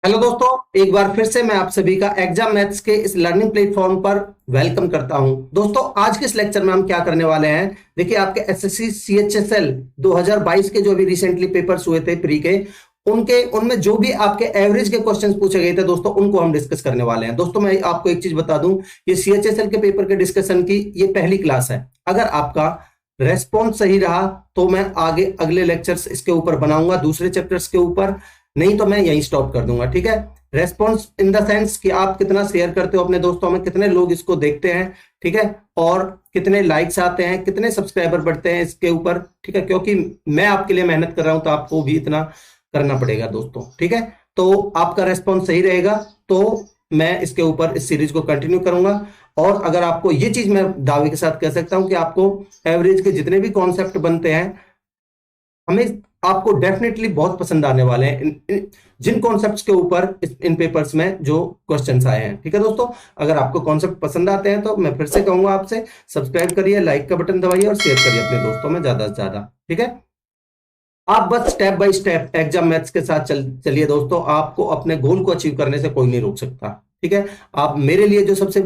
Hello दोस्तों, एक बार फिर से मैं आप सभी का एग्जाम मैथ्स के इस लर्निंग प्लेटफॉर्म पर वेलकम करता हूं। दोस्तों, आज के इस लेक्चर में हम क्या करने वाले हैं। देखिए, आपके एसएससी सीएचएसएल 2022 के जो भी रिसेंटली पेपर्स हुए थे प्री के, उनके उनमें जो भी आपके एवरेज के क्वेश्चंस पूछे गए थे दोस्तों, उनको हम डिस्कस करने वाले हैं। दोस्तों, मैं आपको एक चीज बता दूं, ये सीएचएसएल के पेपर के डिस्कशन की ये पहली क्लास है। अगर आपका रेस्पॉन्स सही रहा तो मैं आगे अगले लेक्चर्स इसके ऊपर बनाऊंगा, दूसरे चैप्टर्स के ऊपर। नहीं तो मैं यहीं स्टॉप कर दूंगा, ठीक है। रेस्पॉन्स इन द सेंस कि आप कितना शेयर करते हो अपने दोस्तों में, कितने लोग इसको देखते हैं, ठीक है, और कितने लाइक्स आते हैं, कितने सब्सक्राइबर बढ़ते हैं इसके ऊपर, ठीक है। क्योंकि मैं आपके लिए मेहनत कर रहा हूं तो आपको भी इतना करना पड़ेगा दोस्तों, ठीक है। तो आपका रेस्पॉन्स सही रहेगा तो मैं इसके ऊपर इस सीरीज को कंटिन्यू करूंगा। और अगर आपको ये चीज मैं दावे के साथ कह सकता हूं कि आपको एवरेज के जितने भी कॉन्सेप्ट बनते हैं, हमें आपको डेफिनेटली बहुत पसंद आने वाले हैं जिन कॉन्सेप्ट्स के ऊपर इन पेपर्स में जो क्वेश्चंस आए हैं, ठीक है दोस्तों। अगर आपको कॉन्सेप्ट पसंद आते हैं तो मैं फिर से कहूंगा आपसे, सब्सक्राइब करिए, लाइक का बटन दबाइए और शेयर करिए अपने दोस्तों में ज्यादा से ज्यादा, ठीक है। आप बस step by step exam maths के साथ चलिए दोस्तों। आपको अपने गोल को अचीव करने से कोई नहीं रोक सकता, ठीक है। आप मेरे लिए जो सबसे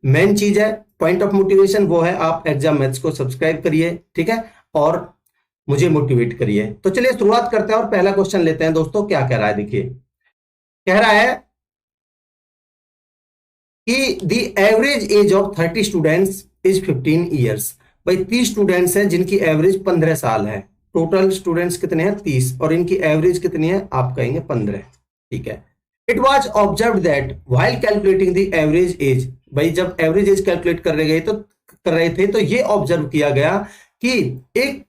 मेन चीज है, पॉइंट ऑफ मोटिवेशन, वो है आप एग्जाम मैथ्स को सब्सक्राइब करिए, ठीक है, और मुझे मोटिवेट करिए। तो चलिए शुरुआत करते हैं और पहला क्वेश्चन लेते हैं दोस्तों। क्या कह रहा है, देखिए, कह रहा है कि the average age of 30 students is 15 years. भाई 30 स्टूडेंट्स हैं जिनकी एवरेज 15 साल है। टोटल स्टूडेंट्स कितने हैं? 30, और इनकी एवरेज कितनी है? आप कहेंगे 15, ठीक है। It was observe that while calculating the average as. भाई जब एवरेज एज कैलकुलेट कर रहे थे तो ये ऑब्जर्व किया गया कि एक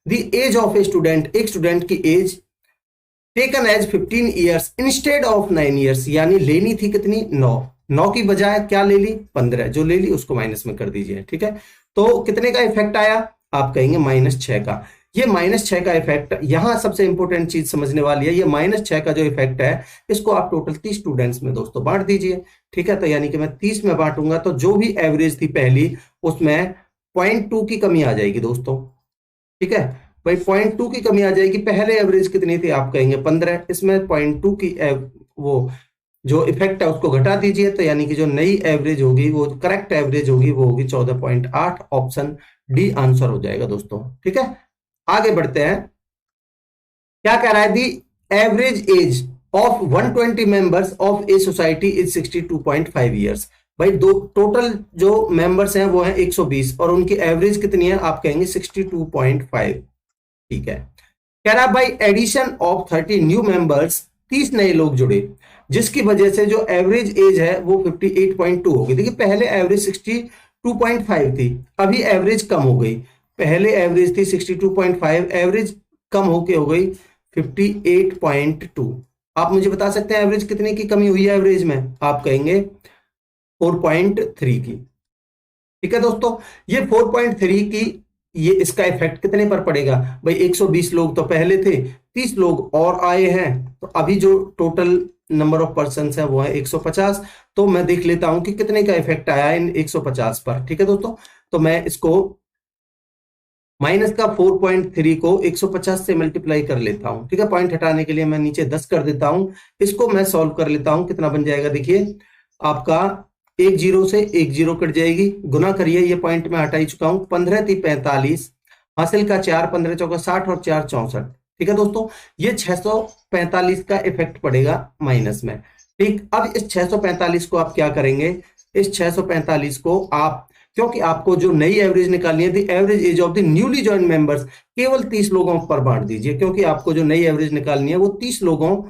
the age of a student, एक स्टूडेंट की age taken as 15 years instead of 9 years, यानी लेनी थी कितनी? 9 की बजाय क्या ले ली? 15। जो ले ली उसको माइनस में कर दीजिए, ठीक है। तो कितने का इफेक्ट आया? आप कहेंगे -6 का। ये -6 का इफेक्ट, यहां सबसे इंपॉर्टेंट चीज समझने वाली है। ये -6 का जो इफेक्ट है, इसको आप टोटल 30 स्टूडेंट्स में दोस्तों बांट दीजिए, ठीक है। तो यानी कि मैं 30 में बांटूंगा तो जो भी एवरेज थी पहली, उसमें 0.2 की कमी आ जाएगी दोस्तों, ठीक है। भाई 0.2 की कमी आ जाएगी। पहले एवरेज कितनी थी? आप कहेंगे 15। इसमें 0.2 की वो जो इफेक्ट है उसको घटा दीजिए, तो यानी कि जो नई एवरेज होगी, वो करेक्ट एवरेज होगी, वो होगी 14.8। ऑप्शन डी आंसर हो जाएगा दोस्तों, ठीक है। आगे बढ़ते हैं। क्या कह रहा है? The average age of 120 members of a society is 62.5 years. भाई दो टोटल जो मेंबर्स हैं वो हैं 120, और उनकी एवरेज कितनी है? आप कहेंगे 62.5, ठीक है। कह रहा भाई एडिशन ऑफ 30 न्यू मेंबर्स, 30 नए लोग जुड़े, जिसकी वजह से जो एवरेज एज है वो 58.2 होगी। देखिए, पहले एवरेज 62.5 थी, अभी एवरेज कम हो गई। पहले एवरेज थी 62.5, एवरेज कम होके हो गई 58.2। आप मुझे बता सकते हैं एवरेज कितने की कमी हुई है एवरेज में? आप कहेंगे 4.3 की, ठीक है दोस्तों। ये 4.3 की, ये इसका इफेक्ट कितने पर पड़ेगा? भाई 120 लोग तो पहले थे, 30 लोग और आए हैं, तो अभी जो टोटल नंबर ऑफ पर्सन है वो है 150। तो मैं देख लेता हूं कि कितने का इफेक्ट आया इन 150 पर, ठीक है दोस्तों। तो मैं इसको माइनस का 4.3 को 150 से मल्टीप्लाई कर लेता हूं, ठीक है। पॉइंट हटाने के लिए मैं नीचे 10 कर देता हूं। इसको मैं सॉल्व कर लेता हूं, कितना बन जाएगा? देखिए, आपका एक जीरो से एक जीरो कट जाएगी, गुना करिए, ये पॉइंट में हटा ही चुका हूं। 15 थी 45, हासिल का 4, 15 चौका 60 और 4 64, ठीक है दोस्तों। ये 645 का इफेक्ट पड़ेगा माइनस में, ठीक। अब इस 645 को आप क्या करेंगे? इस 645 को आप, क्योंकि आपको जो नई एवरेज निकालनी है, the average age of the newly join members, केवल 30 लोगों पर बांट दीजिए, क्योंकि आपको जो नई एवरेज निकालनी है वो 30 लोगों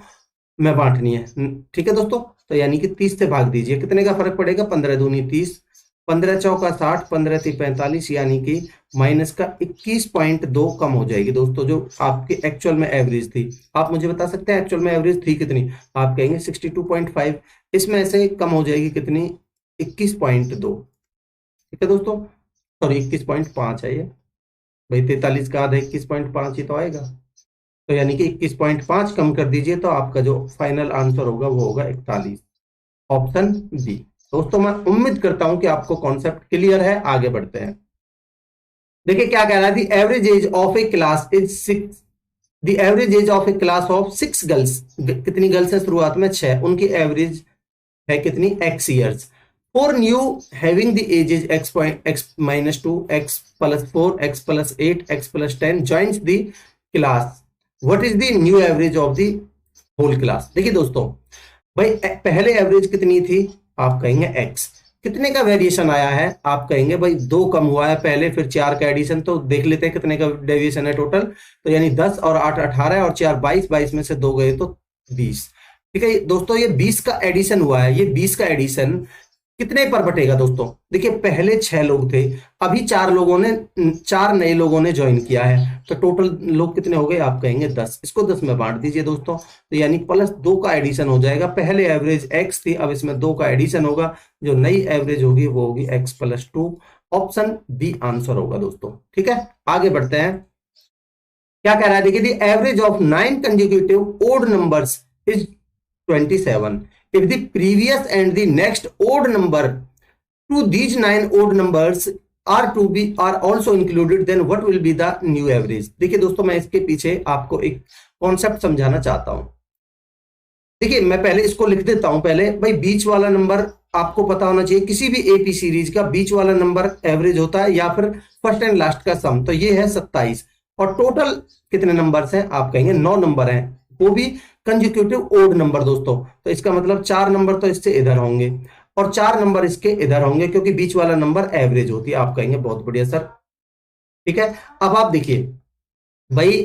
में बांटनी है, ठीक है दोस्तों। तो यानी कि 30 से भाग दीजिए, कितने का फर्क पड़ेगा? 15 दूनी 30, 15 चौका 60, 15 थी 45, यानी कि माइनस का 21.2 कम हो जाएगी दोस्तों, जो आपकी एक्चुअल में एवरेज थी। आप मुझे बता सकते हैं एक्चुअल में एवरेज थी कितनी? आप कहेंगे 62.5, इसमें से कम हो जाएगी कितनी? 21.2, ठीक है दोस्तों। सॉरी, 21.5 है ये। भाई 43 का आधा 21.5 ही तो आएगा, तो यानी कि 21.5 कम कर दीजिए, तो आपका जो फाइनल आंसर होगा वो होगा 41, ऑप्शन बी। दोस्तों, मैं उम्मीद करता हूं कि आपको कॉन्सेप्ट क्लियर है। आगे बढ़ते हैं। देखिए क्या कह रहा है? The average age of a class is 6, the average age of a class of 6 girls, कितनी गर्ल्स है शुरुआत में 6, उनकी एवरेज है कितनी x years. Four new having the ages x-2, x+4, x+8, x+10 joins the class, what is the new average of the whole class. देखिए दोस्तों, भाई पहले एवरेज कितनी थी, आप कहेंगे x, कितने का वेरिएशन आया है, आप कहेंगे भाई 2 कम हुआ है पहले, फिर 4 का एडिशन, तो देख लेते हैं कितने का डेविएशन है टोटल। तो यानी 10 और 8 18 और 4 22, 22 में से 2 गए तो 20। ठीक है दोस्तों, ये 20 का एडिशन हुआ है। ये 20 का एडिशन कितने पर बटेगा दोस्तों, देखिए पहले 6 लोग थे, अभी 4 नए लोगों ने ज्वाइन किया है, तो टोटल लोग कितने हो गए, आप कहेंगे 10। इसको 10 में बांट दीजिए दोस्तों, तो यानी +2 का एडिशन हो जाएगा। पहले एवरेज x थी, अब इसमें 2 का एडिशन होगा, जो नई एवरेज होगी वो होगी x+2। ऑप्शन बी आंसर होगा दोस्तों। ठीक है, आगे बढ़ते हैं। क्या कह रहा है, देखिए the average of 9 consecutive odd numbers is 27। If the previous and the next odd number to these 9 odd numbers are also included, then what will be the new average। देखिए दोस्तों, मैं इसके पीछे आपको एक कॉन्सेप्ट समझाना चाहता हूं। देखिए मैं पहले इसको लिख देता हूं। पहले भाई बीच वाला नंबर आपको पता होना चाहिए, किसी भी एपी सीरीज का बीच वाला नंबर एवरेज होता है या फिर फर्स्ट एंड लास्ट का सम। तो ये है 27 और टोटल कितने नंबर्स हैं, आप कहेंगे 9 नंबर हैं, वो भी कंसेक्यूटिव ओड नंबर दोस्तों। तो इसका मतलब 4 नंबर तो इससे इधर होंगे और 4 नंबर इसके इधर होंगे, क्योंकि बीच वाला नंबर एवरेज होती है। आप कहेंगे बहुत बढ़िया सर। ठीक है, अब आप देखिए भाई,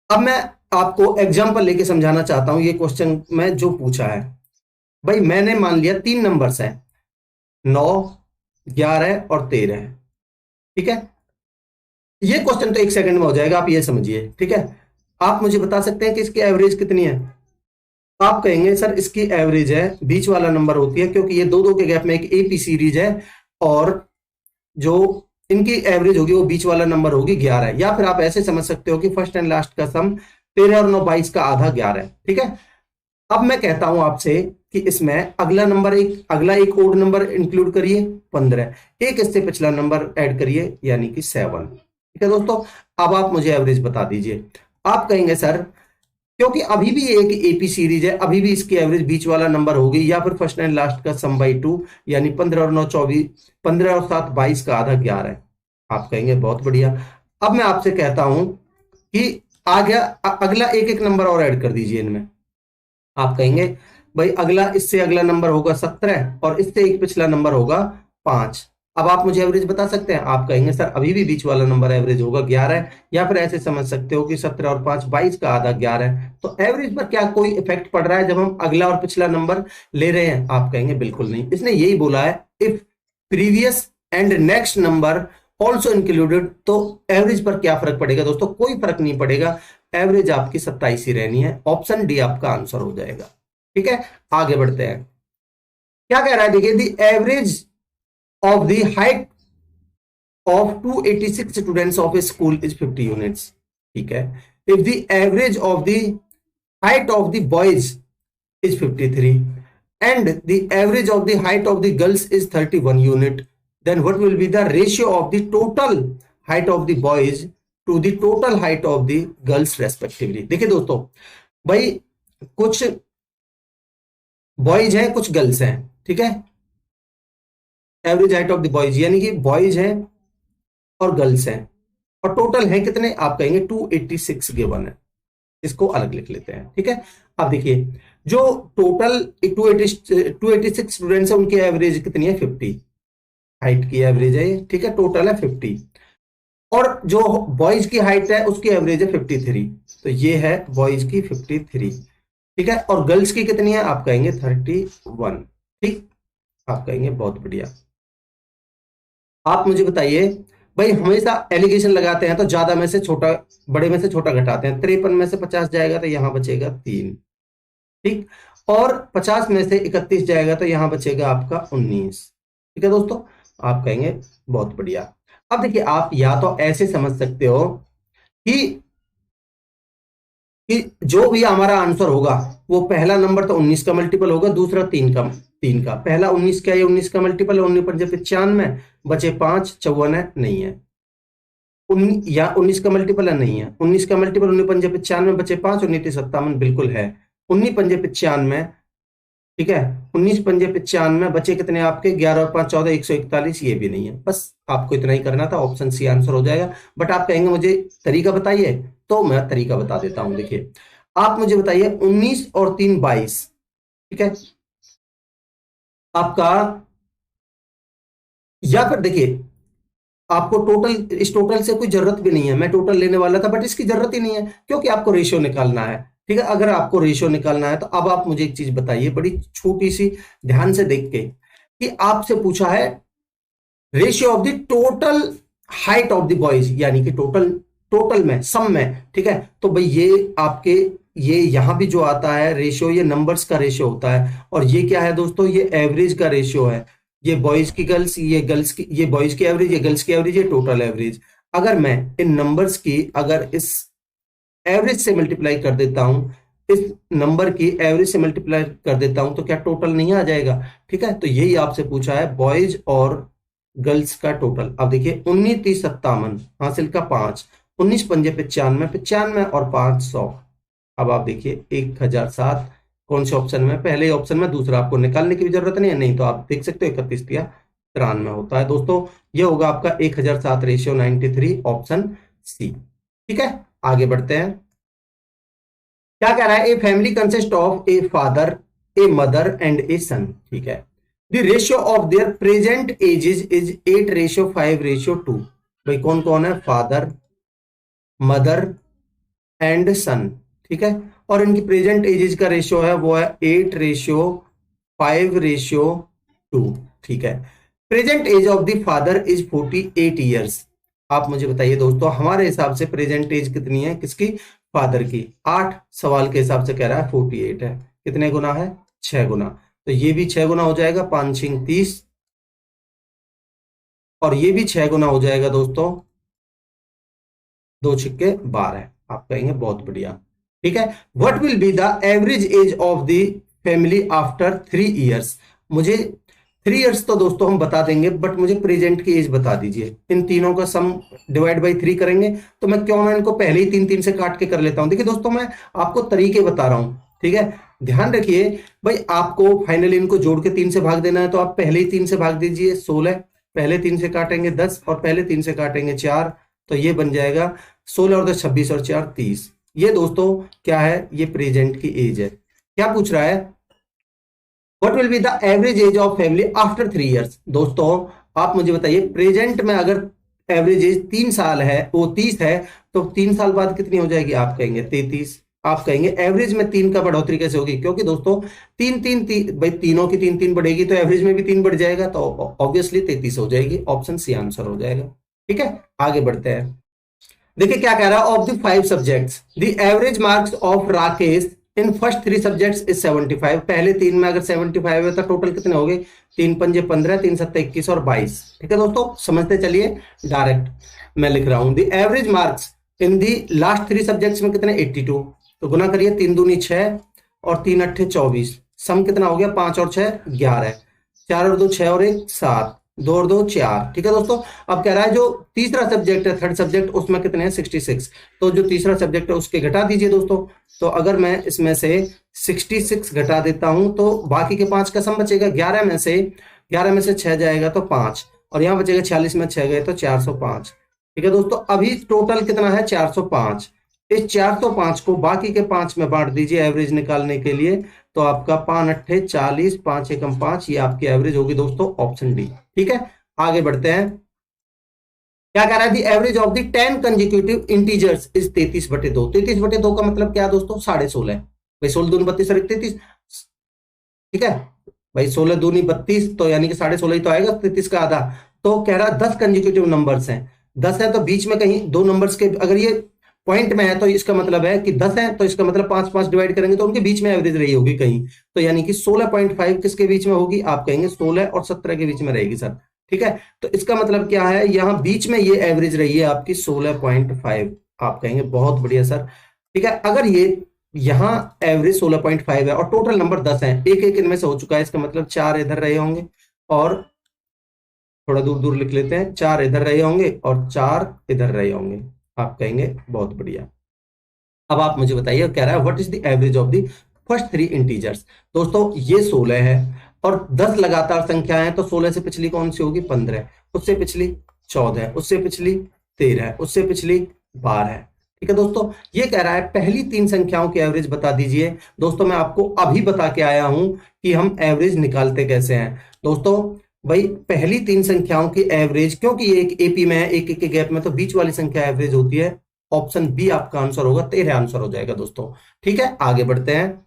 अब मैं आपको एग्जांपल लेके समझाना चाहता हूं। ये क्वेश्चन में जो पूछा है, भाई मैंने मान लिया 3 नंबर्स हैं, 9, 11 और 13। ठीक है, ये क्वेश्चन तो 1 सेकंड में हो जाएगा, आप ये समझिए। ठीक है, आप मुझे बता सकते हैं कि इसकी एवरेज कितनी है। आप कहेंगे सर इसकी एवरेज है, बीच वाला नंबर होती है, क्योंकि ये 2-2 के गैप में एक एपी सीरीज है और जो इनकी एवरेज होगी वो बीच वाला नंबर होगी 11। या फिर आप ऐसे समझ सकते हो कि फर्स्ट एंड लास्ट का सम 13 और 9 22 का आधा 11 है। ठीक है, अब मैं कहता हूं आपसे कि इसमें अगला एक ओड नंबर इंक्लूड करिए 15, एक इससे पिछला नंबर ऐड करिए यानी कि 7। ठीक है दोस्तों, अब आप मुझे एवरेज बता दीजिए। आप कहेंगे सर क्योंकि अभी भी एक एपी सीरीज है, अभी भी इसकी एवरेज बीच वाला नंबर होगी या फिर फर्स्ट एंड लास्ट का सम बाई 2, यानी 15 और 9 24, 15 और 7 22 का आधा 11 है। आप कहेंगे बहुत बढ़िया। अब मैं आपसे कहता हूं कि आ गया, अगला एक नंबर और ऐड कर दीजिए इनमें। आप कहेंगे भाई अगला इससे अगला नंबर होगा 17 और इससे एक पिछला नंबर होगा 5। अब आप मुझे एवरेज बता सकते हैं। आप कहेंगे सर अभी भी बीच वाला नंबर एवरेज होगा 11, या फिर ऐसे समझ सकते हो कि 17 और 5 22 का आधा 11। तो एवरेज पर क्या कोई इफेक्ट पड़ रहा है जब हम अगला और पिछला नंबर ले रहे हैं? आप कहेंगे बिल्कुल नहीं। इसने यही बोला है if previous and next number also included, तो एवरेज पर क्या फर्क पड़ेगा दोस्तों? कोई फर्क नहीं पड़ेगा, एवरेज आपकी 27 ही रहनी है। ऑप्शन डी आपका आंसर हो जाएगा। ठीक है, आगे बढ़ते हैं। क्या कह रहा है देखिए, the average of the height of 286 students of a school is 50 units। ठीक है, if the average of the height of the boys is 53 and the average of the height of the girls is 31 unit, then what will be the ratio of the total height of the boys to the total height of the girls respectively। देखिए दोस्तों, भाई कुछ boys हैं कुछ girls हैं। ठीक है, average height of the boys यानी कि बॉयज हैं और गर्ल्स हैं, और टोटल है कितने? आप कहेंगे 286 गिवन है। इसको अलग लिख लेते हैं। ठीक है, अब देखिए जो टोटल 286 स्टूडेंट्स है उनकी एवरेज कितनी है? 50 हाइट की एवरेज है। ठीक है, टोटल है 50, और जो बॉयज की हाइट है उसकी एवरेज है 53। तो ये है बॉयज की 53। ठीक है, और गर्ल्स की कितनी है? आप कहेंगे 31। ठीक, आप कहेंगे बहुत बढ़िया। आप मुझे बताइए भाई, हमेशा एलिगेशन लगाते हैं तो ज्यादा में से छोटा, बड़े में से छोटा घटाते हैं। 53 में से 50 जाएगा तो यहां बचेगा 3। ठीक, और 50 में से 31 जाएगा तो यहां बचेगा आपका 19। ठीक है दोस्तों, आप कहेंगे बहुत बढ़िया। अब देखिए, आप या तो ऐसे समझ सकते हो कि जो भी हमारा आंसर होगा वो पहला नंबर तो 19 का मल्टीपल होगा, दूसरा 3 का। पहला 19 का, ये 19 का मल्टीपल है, 19 पर जब 95 बचे 5, 54 है, नहीं है। या 19 का मल्टीपल है, नहीं है। 19 का मल्टीपल 19 पंजे 95 बचे 5 और 19 57 बिल्कुल है। 19 पंजे 95, ठीक है। 19 पंजे 95 बचे कितने आपके, 11 और 5 14, 141, ये भी नहीं है। बस आपको इतना ही करना था, ऑप्शन सी आंसर हो जाएगा। बट आप कहेंगे मुझे तरीका बताइए, तो मैं तरीका बता देता हूं। देखिए आप मुझे बताइए 19 और 3 22, ठीक है आपका, या फिर देखिए आपको टोटल, इस टोटल से कोई जरूरत भी नहीं है, मैं टोटल लेने वाला था बट इसकी जरूरत ही नहीं है क्योंकि आपको रेशियो निकालना है। ठीक है, अगर आपको रेशियो निकालना है तो अब आप मुझे एक चीज बताइए बड़ी छोटी सी, ध्यान से देख के, कि आपसे पूछा है ratio of the total height of the boys, यानी कि टोटल, टोटल में, सम में, ठीक है। तो भाई ये आपके, ये यहां भी जो आता है रेशियो, ये नंबर्स का रेशियो होता है, और ये क्या है दोस्तों, ये एवरेज का रेशियो है। ये बॉयज की गर्ल्स, ये गर्ल्स की, ये बॉयज की एवरेज, ये गर्ल्स की एवरेज, ये टोटल एवरेज। अगर मैं इन नंबर्स की, अगर इस एवरेज से मल्टीप्लाई कर देता हूं, इस नंबर की एवरेज से मल्टीप्लाई कर देता हूं, तो क्या टोटल नहीं आ जाएगा। ठीक है, तो यही आपसे पूछा है बॉयज और गर्ल्स का टोटल। अब देखिए 19 30 57 हासिल का 5, 19 पंजे 95, 95 और 500। अब आप देखिए 1007 कौन से ऑप्शन में, पहले ऑप्शन में, दूसरा आपको निकालने की भी जरूरत नहीं है, नहीं तो आप देख सकते हो 31 या 93 होता है। दोस्तों ये होगा आपका 1007 रेशियो 93, ऑप्शन सी। ठीक है, आगे बढ़ते हैं। क्या कह रहा है, a family consist of a father, a mother and a son. ठीक है, the ratio of their present ages is 8:5:2। भाई कौन कौन है, फादर, मदर एंड सन, ठीक है। और इनकी प्रेजेंट एजेस का रेशियो है वो है 8:5:2, ठीक है। Present age of the father is 48 years. आप मुझे बताइए दोस्तों, हमारे हिसाब से प्रेजेंट एज कितनी है, किसकी, फादर की। 8 सवाल के हिसाब से कह रहा है 48 है, कितने गुना है, 6 गुना। तो ये भी 6 गुना हो जाएगा, 5 6 30, और ये भी 6 गुना हो जाएगा दोस्तों, 2 छिक्के 12। आप कहेंगे बहुत बढ़िया, ठीक है। What will be the average age of the family after 3 years. मुझे 3 ईयर्स तो दोस्तों हम बता देंगे, बट मुझे प्रेजेंट की एज बता दीजिए। इन तीनों का सम डिवाइड बाई 3 करेंगे, तो मैं क्यों ना इनको पहले ही 3 3 से काट के कर लेता हूं। देखिए दोस्तों मैं आपको तरीके बता रहा हूं, ठीक है। ध्यान रखिए भाई, आपको फाइनली इनको जोड़ के 3 से भाग देना है, तो आप पहले ही 3 से भाग दीजिए 16, पहले 3 से काटेंगे 10, और पहले 3 से काटेंगे 4, तो ये बन जाएगा 16 और 10 26 और 4 30। ये दोस्तों क्या है, ये प्रेजेंट की एज है। क्या पूछ रहा है, what will be the average age of family after 3 years. दोस्तों आप मुझे बताइए, प्रेजेंट में अगर एवरेज एज 3 साल है, वो 30 है, तो 3 साल बाद कितनी हो जाएगी, आप कहेंगे 33। आप कहेंगे एवरेज में 3 का बढ़ोतरी कैसे होगी, क्योंकि दोस्तों 3 भाई तीनों की 3 3 बढ़ेगी, तो एवरेज में भी 3 बढ़ जाएगा, तो ऑब्वियसली 33 हो जाएगी। ऑप्शन सी आंसर हो जाएगा। ठीक है, आगे बढ़ते हैं। देखिए क्या कह रहा है, of the 5 subjects the average marks of Rakesh in first 3 subjects is 75। पहले 3 में अगर 75 है तो टोटल कितने हो गए, 3 पंजे 15, 3 सत्ते 21 और 22। ठीक है दोस्तों, समझते चलिए, डायरेक्ट मैं लिख रहा हूं। The average marks in the last 3 subjects में कितने, 82। तो गुना करिए, 3 दूनी 6 और 3 अट्ठे 24, सम कितना हो गया, 5 और 6 11, 4 और 2 6 और 1 7, 2 और 2 4। ठीक है दोस्तों, अब कह रहा है जो तीसरा सब्जेक्ट है, थर्ड सब्जेक्ट, उसमें कितने हैं, 66। तो जो तीसरा सब्जेक्ट है उसके घटा दीजिए दोस्तों। तो अगर मैं इसमें से 66 घटा देता हूं तो बाकी के 5 का सम बचेगा। 11 में से 6 जाएगा तो 5, और यहां बचेगा 46 में 6 गए तो 405। ठीक है दोस्तों, अभी टोटल कितना है, 405। इस 405 को बाकी के 5 में बांट दीजिए एवरेज निकालने के लिए, तो आपका 5 अट्ठे 40, 5 एकम 5, ये आपकी एवरेज होगी दोस्तों, ऑप्शन डी। ठीक है, आगे बढ़ते हैं। क्या कह रहा है, the average of the 10 consecutive integers is 33/2। 33/2 का मतलब क्या दोस्तों, 16.5। भाई 16 दूनी 32 और 33, ठीक है भाई, 16 दूनी 32, तो यानी कि 16.5 ही तो आएगा, 33 का आधा। तो कह रहा है 10 कंजिक्यूटिव नंबर्स हैं, 10 है तो बीच में कहीं 2 नंबर्स के, अगर ये पॉइंट में है तो इसका मतलब है कि 10 है, तो इसका मतलब 5 5 डिवाइड करेंगे तो उनके बीच में एवरेज रही होगी कहीं, तो यानी कि 16.5 किसके बीच में होगी, आप कहेंगे 16 और 17 के बीच में रहेगी सर। ठीक है, तो इसका मतलब क्या है, यहां बीच में ये एवरेज रही है आपकी 16.5। आप कहेंगे बहुत बढ़िया सर। ठीक है, अगर ये यहां एवरेज 16.5 है और टोटल नंबर 10 है, एक एक इनमें से हो चुका है, इसका मतलब 4 इधर रहे होंगे और थोड़ा दूर दूर लिख लेते हैं, 4 इधर रहे होंगे और 4 इधर रहे होंगे। आप कहेंगे बहुत बढ़िया। अब आप मुझे बताइए, कह रहा है what is the average of the first 3 integers. दोस्तों ये 16 है और 10 लगातार संख्याएं हैं, तो 16 से पिछली कौन सी होगी? 15, उससे पिछली 14, उससे पिछली 13, उससे पिछली 12। ठीक है दोस्तों, ये कह रहा है पहली 3 संख्याओं की एवरेज बता दीजिए। दोस्तों मैं आपको अभी बता के आया हूं कि हम एवरेज निकालते कैसे हैं। दोस्तों भाई पहली 3 संख्याओं की एवरेज, क्योंकि ये एक एपी में है, एक एक के गैप में, तो बीच वाली संख्या एवरेज होती है। ऑप्शन बी आपका आंसर होगा, 13 आंसर हो जाएगा दोस्तों। ठीक है, आगे बढ़ते हैं।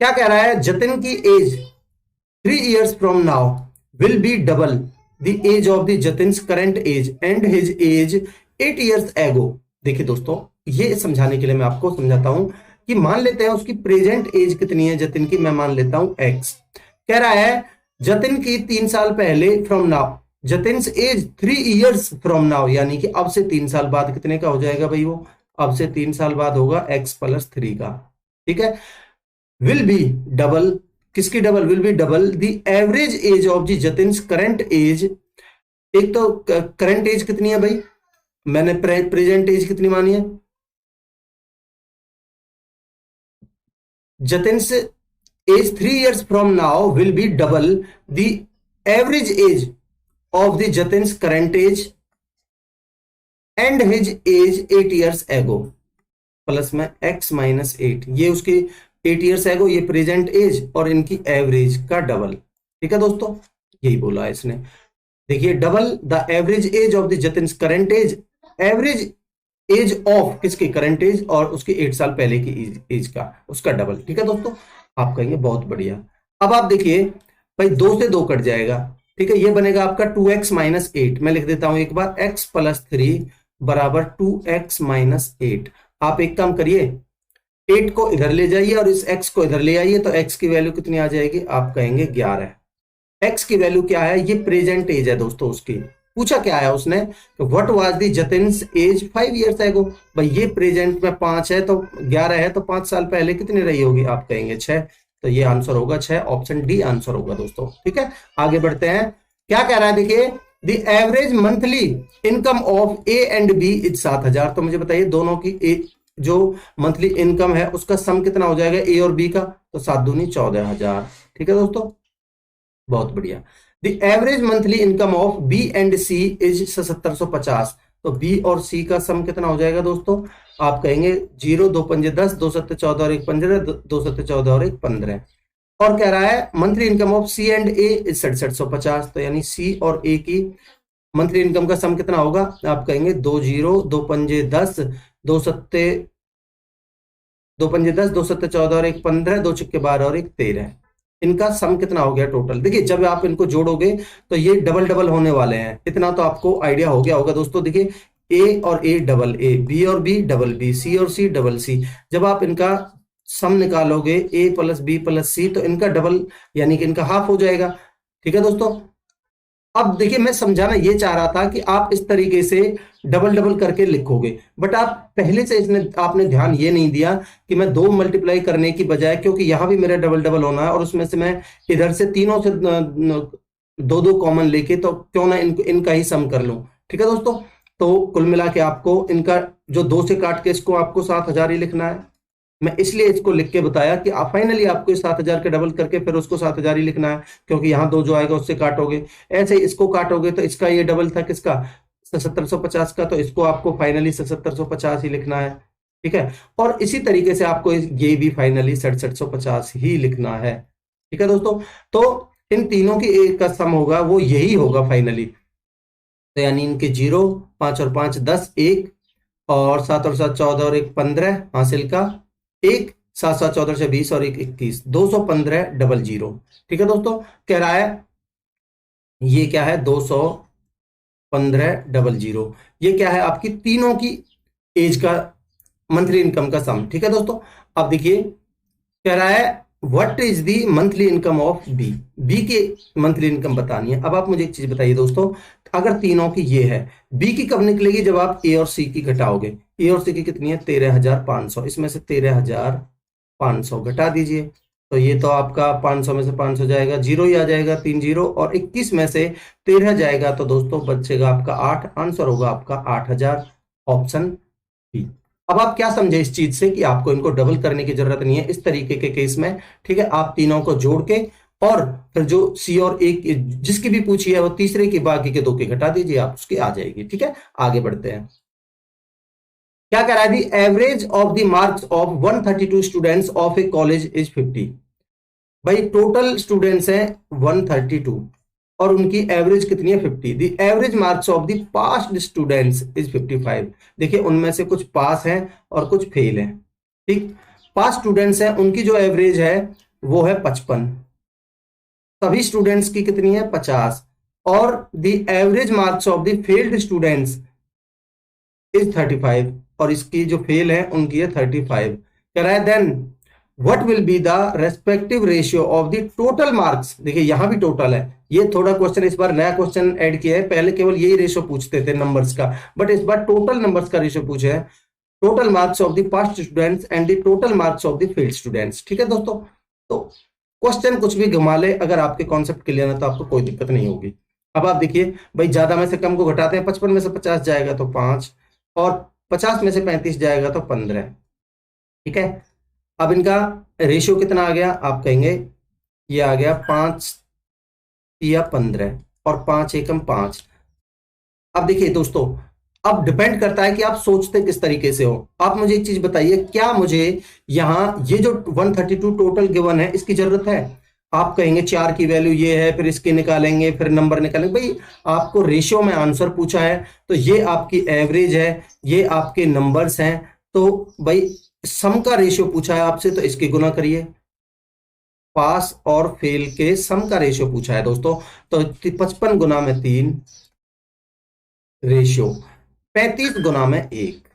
क्या कह रहा है? जतिन की as 3 years from now will be double the age of the Jatin's current age and his age 8 years ago। देखिए दोस्तों, ये समझाने के लिए मैं आपको समझाता हूं कि मान लेते हैं उसकी प्रेजेंट एज कितनी है जतिन की, मैं मान लेता हूं x। कह रहा है जतिन की 3 साल पहले from now, Jatin's age 3 years from now, यानी कि अब से 3 साल बाद कितने का हो जाएगा भाई? वो अब से 3 साल बाद होगा x + 3 का। ठीक है, विल बी डबल, किसकी डबल? Will be double the average age of the Jatin's current age. एक तो करंट एज कितनी है भाई, मैंने प्रेजेंट एज कितनी मानी है? Jatin's age 3 years from now will be double the average age of the Jatin's current age and his age 8 years ago, plus में x - 8, ये उसकी 8 years एगो, ये प्रेजेंट एज और इनकी एवरेज का डबल। ठीक है दोस्तों, यही बोला है इसने। देखिए, double the average age of the Jatin's current age, average age of किसकी? करंट एज, और उसके 8 साल पहले की एज का, उसका डबल। ठीक है दोस्तों, आप कहेंगे बहुत बढ़िया। अब आप देखिए भाई, 2 से 2 कट जाएगा। ठीक है, ये बनेगा आपका 2x - 8। मैं लिख देता हूं एक बार, x + 3 बराबर 2x - 8। आप एक काम करिए, 8 को इधर ले जाइए और इस x को इधर ले आइए, तो x की वैल्यू कितनी आ जाएगी? आप कहेंगे 11। x की वैल्यू क्या है? ये प्रेजेंट एज है दोस्तों उसकी। पूछा क्या है उसने? What was the Jatin's age 5 years एगो। भाई ये प्रेजेंट में 5 है तो 11 है, तो 5 साल पहले कितनी रही होगी? आप कहेंगे 6। तो ये आंसर होगा 6, ऑप्शन डी आंसर होगा दोस्तों। ठीक है, आगे बढ़ते हैं। क्या कह रहा है? देखिए, the average monthly income of A and B is 7000। तो मुझे बताइए दोनों की जो मंथली इनकम है उसका सम कितना हो जाएगा ए और बी का? तो 7 दूनी 14,000। ठीक है दोस्तों, बहुत बढ़िया। The average monthly income of B and C is 7750। तो बी और सी का सम कितना हो जाएगा दोस्तों? आप कहेंगे 0, 2 पंजे 10, 2 सत्ते 14 और 1 15, 2 सत्ते 14 और 1 15। और कह रहा है monthly income of C and A is 6750। तो यानी सी और ए की मंथली इनकम का सम कितना होगा? आप कहेंगे 2 0, 2 पंजे 10, 2 सत्ते 2 सत्ते 14 और 1 15, 2 छिक्के 12 और 1 13। इनका सम कितना हो गया टोटल? देखिए, जब आप इनको जोड़ोगे तो ये डबल डबल होने वाले हैं। इतना तो आपको आइडिया हो गया होगा दोस्तों। देखिए, ए और ए डबल ए, बी और बी डबल बी, सी और सी डबल सी। जब आप इनका सम निकालोगे ए + बी + सी, तो इनका डबल यानी कि इनका हाफ हो जाएगा। ठीक है दोस्तों, अब देखिए मैं समझाना ये चाह रहा था कि आप इस तरीके से डबल डबल करके लिखोगे, बट आप पहले से आपने ध्यान ये नहीं दिया कि मैं 2 मल्टीप्लाई करने की बजाय, क्योंकि यहां भी मेरा डबल डबल होना है और उसमें से मैं इधर से तीनों से 2 कॉमन लेके, तो क्यों ना इनका ही सम कर लूं। ठीक है दोस्तों, तो कुल मिला के आपको इनका जो 2 से काट के इसको आपको 7000 ही लिखना है। मैं इसलिए इसको लिख के बताया कि फाइनली आपको इस 7000 के डबल करके फिर उसको 7000 ही लिखना है, क्योंकि यहाँ 2 जो आएगा उससे काटोगे। ऐसे ही इसको काटोगे तो इसका ये डबल था किसका? 7750 का, तो इसको आपको फाइनली 7750 ही लिखना है। ठीक है, और इसी तरीके से आपको ये भी फाइनली 6750 ही लिखना है। ठीक है दोस्तों, तो इन तीनों की एक का सम होगा वो यही होगा फाइनली। तो यानी इनके 0, 5 और 5 10, 1 और 7 और 7 14 और 1 15 हासिल का 1, 7 7 14 से 20 और 1 21, 215 00। ठीक है दोस्तों, कह रहा है ये क्या है? 215 00। ये क्या है? आपकी तीनों की एज का मंथली इनकम का सम। ठीक है दोस्तों, अब देखिए कह रहा है what is the monthly income of B. B की मंथली इनकम बतानी है। अब आप मुझे एक चीज बताइए दोस्तों, अगर तीनों की ये है, बी की कब निकलेगी? जब आप ए और सी की घटाओगे। ए और सी की कितनी है? 13,500। इसमें से 13,500 घटा दीजिए। तो ये तो आपका 500 में से 500 जाएगा, जीरो ही आ जाएगा, 3 जीरो, और 21 में से 13 जाएगा तो दोस्तों बचेगा आपका 8, आंसर होगा आपका 8000, ऑप्शन बी। अब आप क्या समझे इस चीज से कि आपको इनको डबल करने की जरूरत नहीं है इस तरीके के केस में, ठीक है। आप तीनों को जोड़ के और फिर जो सी और एक जिसकी भी पूछी है वो तीसरे की बाकी के दो के घटा दीजिए, आप उसकी आ जाएगी, ठीक है। आगे बढ़ते हैं। क्या कह रहा है, the average of the marks of 132 students of A college is 50। भाई टोटल स्टूडेंट्स हैं 132 और उनकी एवरेज कितनी है 50। दी average marks of the pass students is 55। देखिए उनमें से कुछ पास हैं और कुछ फेल हैं, ठीक। पास स्टूडेंट्स हैं उनकी जो एवरेज है वो है 55, सभी स्टूडेंट्स की कितनी है 50, और the average marks of the failed students is 35 और इसकी जो फेल है उनकी है 35। कह रहा है then what will be the respective ratio of the total marks. देखिए यहां भी टोटल है, ये थोड़ा क्वेश्चन इस बार नया क्वेश्चन ऐड किया है, पहले केवल यही रेशियो पूछते थे नंबर्स का, बट इस बार टोटल नंबर्स का रेशियो पूछे है, total marks of the pass students and the total marks of the failed students, ठीक है दोस्तों। तो क्वेश्चन कुछ भी घुमा ले, अगर आपके कॉन्सेप्ट क्लियर है तो आपको कोई दिक्कत नहीं होगी। अब आप देखिए भाई ज्यादा में से कम को घटाते हैं, 55 में से 50 जाएगा तो 5, और 50 में से 35 जाएगा तो 15, ठीक है। अब इनका रेशियो कितना आ गया, आप कहेंगे ये आ गया 5 या 15 और 5 एकम 5। अब देखिए दोस्तों, अब डिपेंड करता है कि आप सोचते किस तरीके से हो। आप मुझे एक चीज बताइए, क्या मुझे यहां ये जो 132 टोटल गिवन है इसकी जरूरत है? आप कहेंगे 4 की वैल्यू ये है, फिर इसके निकालेंगे, फिर नंबर निकालेंगे। भाई आपको रेशियो में आंसर पूछा है तो ये आपकी एवरेज है, ये आपके नंबर्स हैं, तो भाई सम का रेशियो पूछा है आपसे तो इसकी गुना करिए। पास और फेल के सम का रेशियो पूछा है दोस्तों, तो 55 गुना में 3 रेशियो 35 गुना में 1,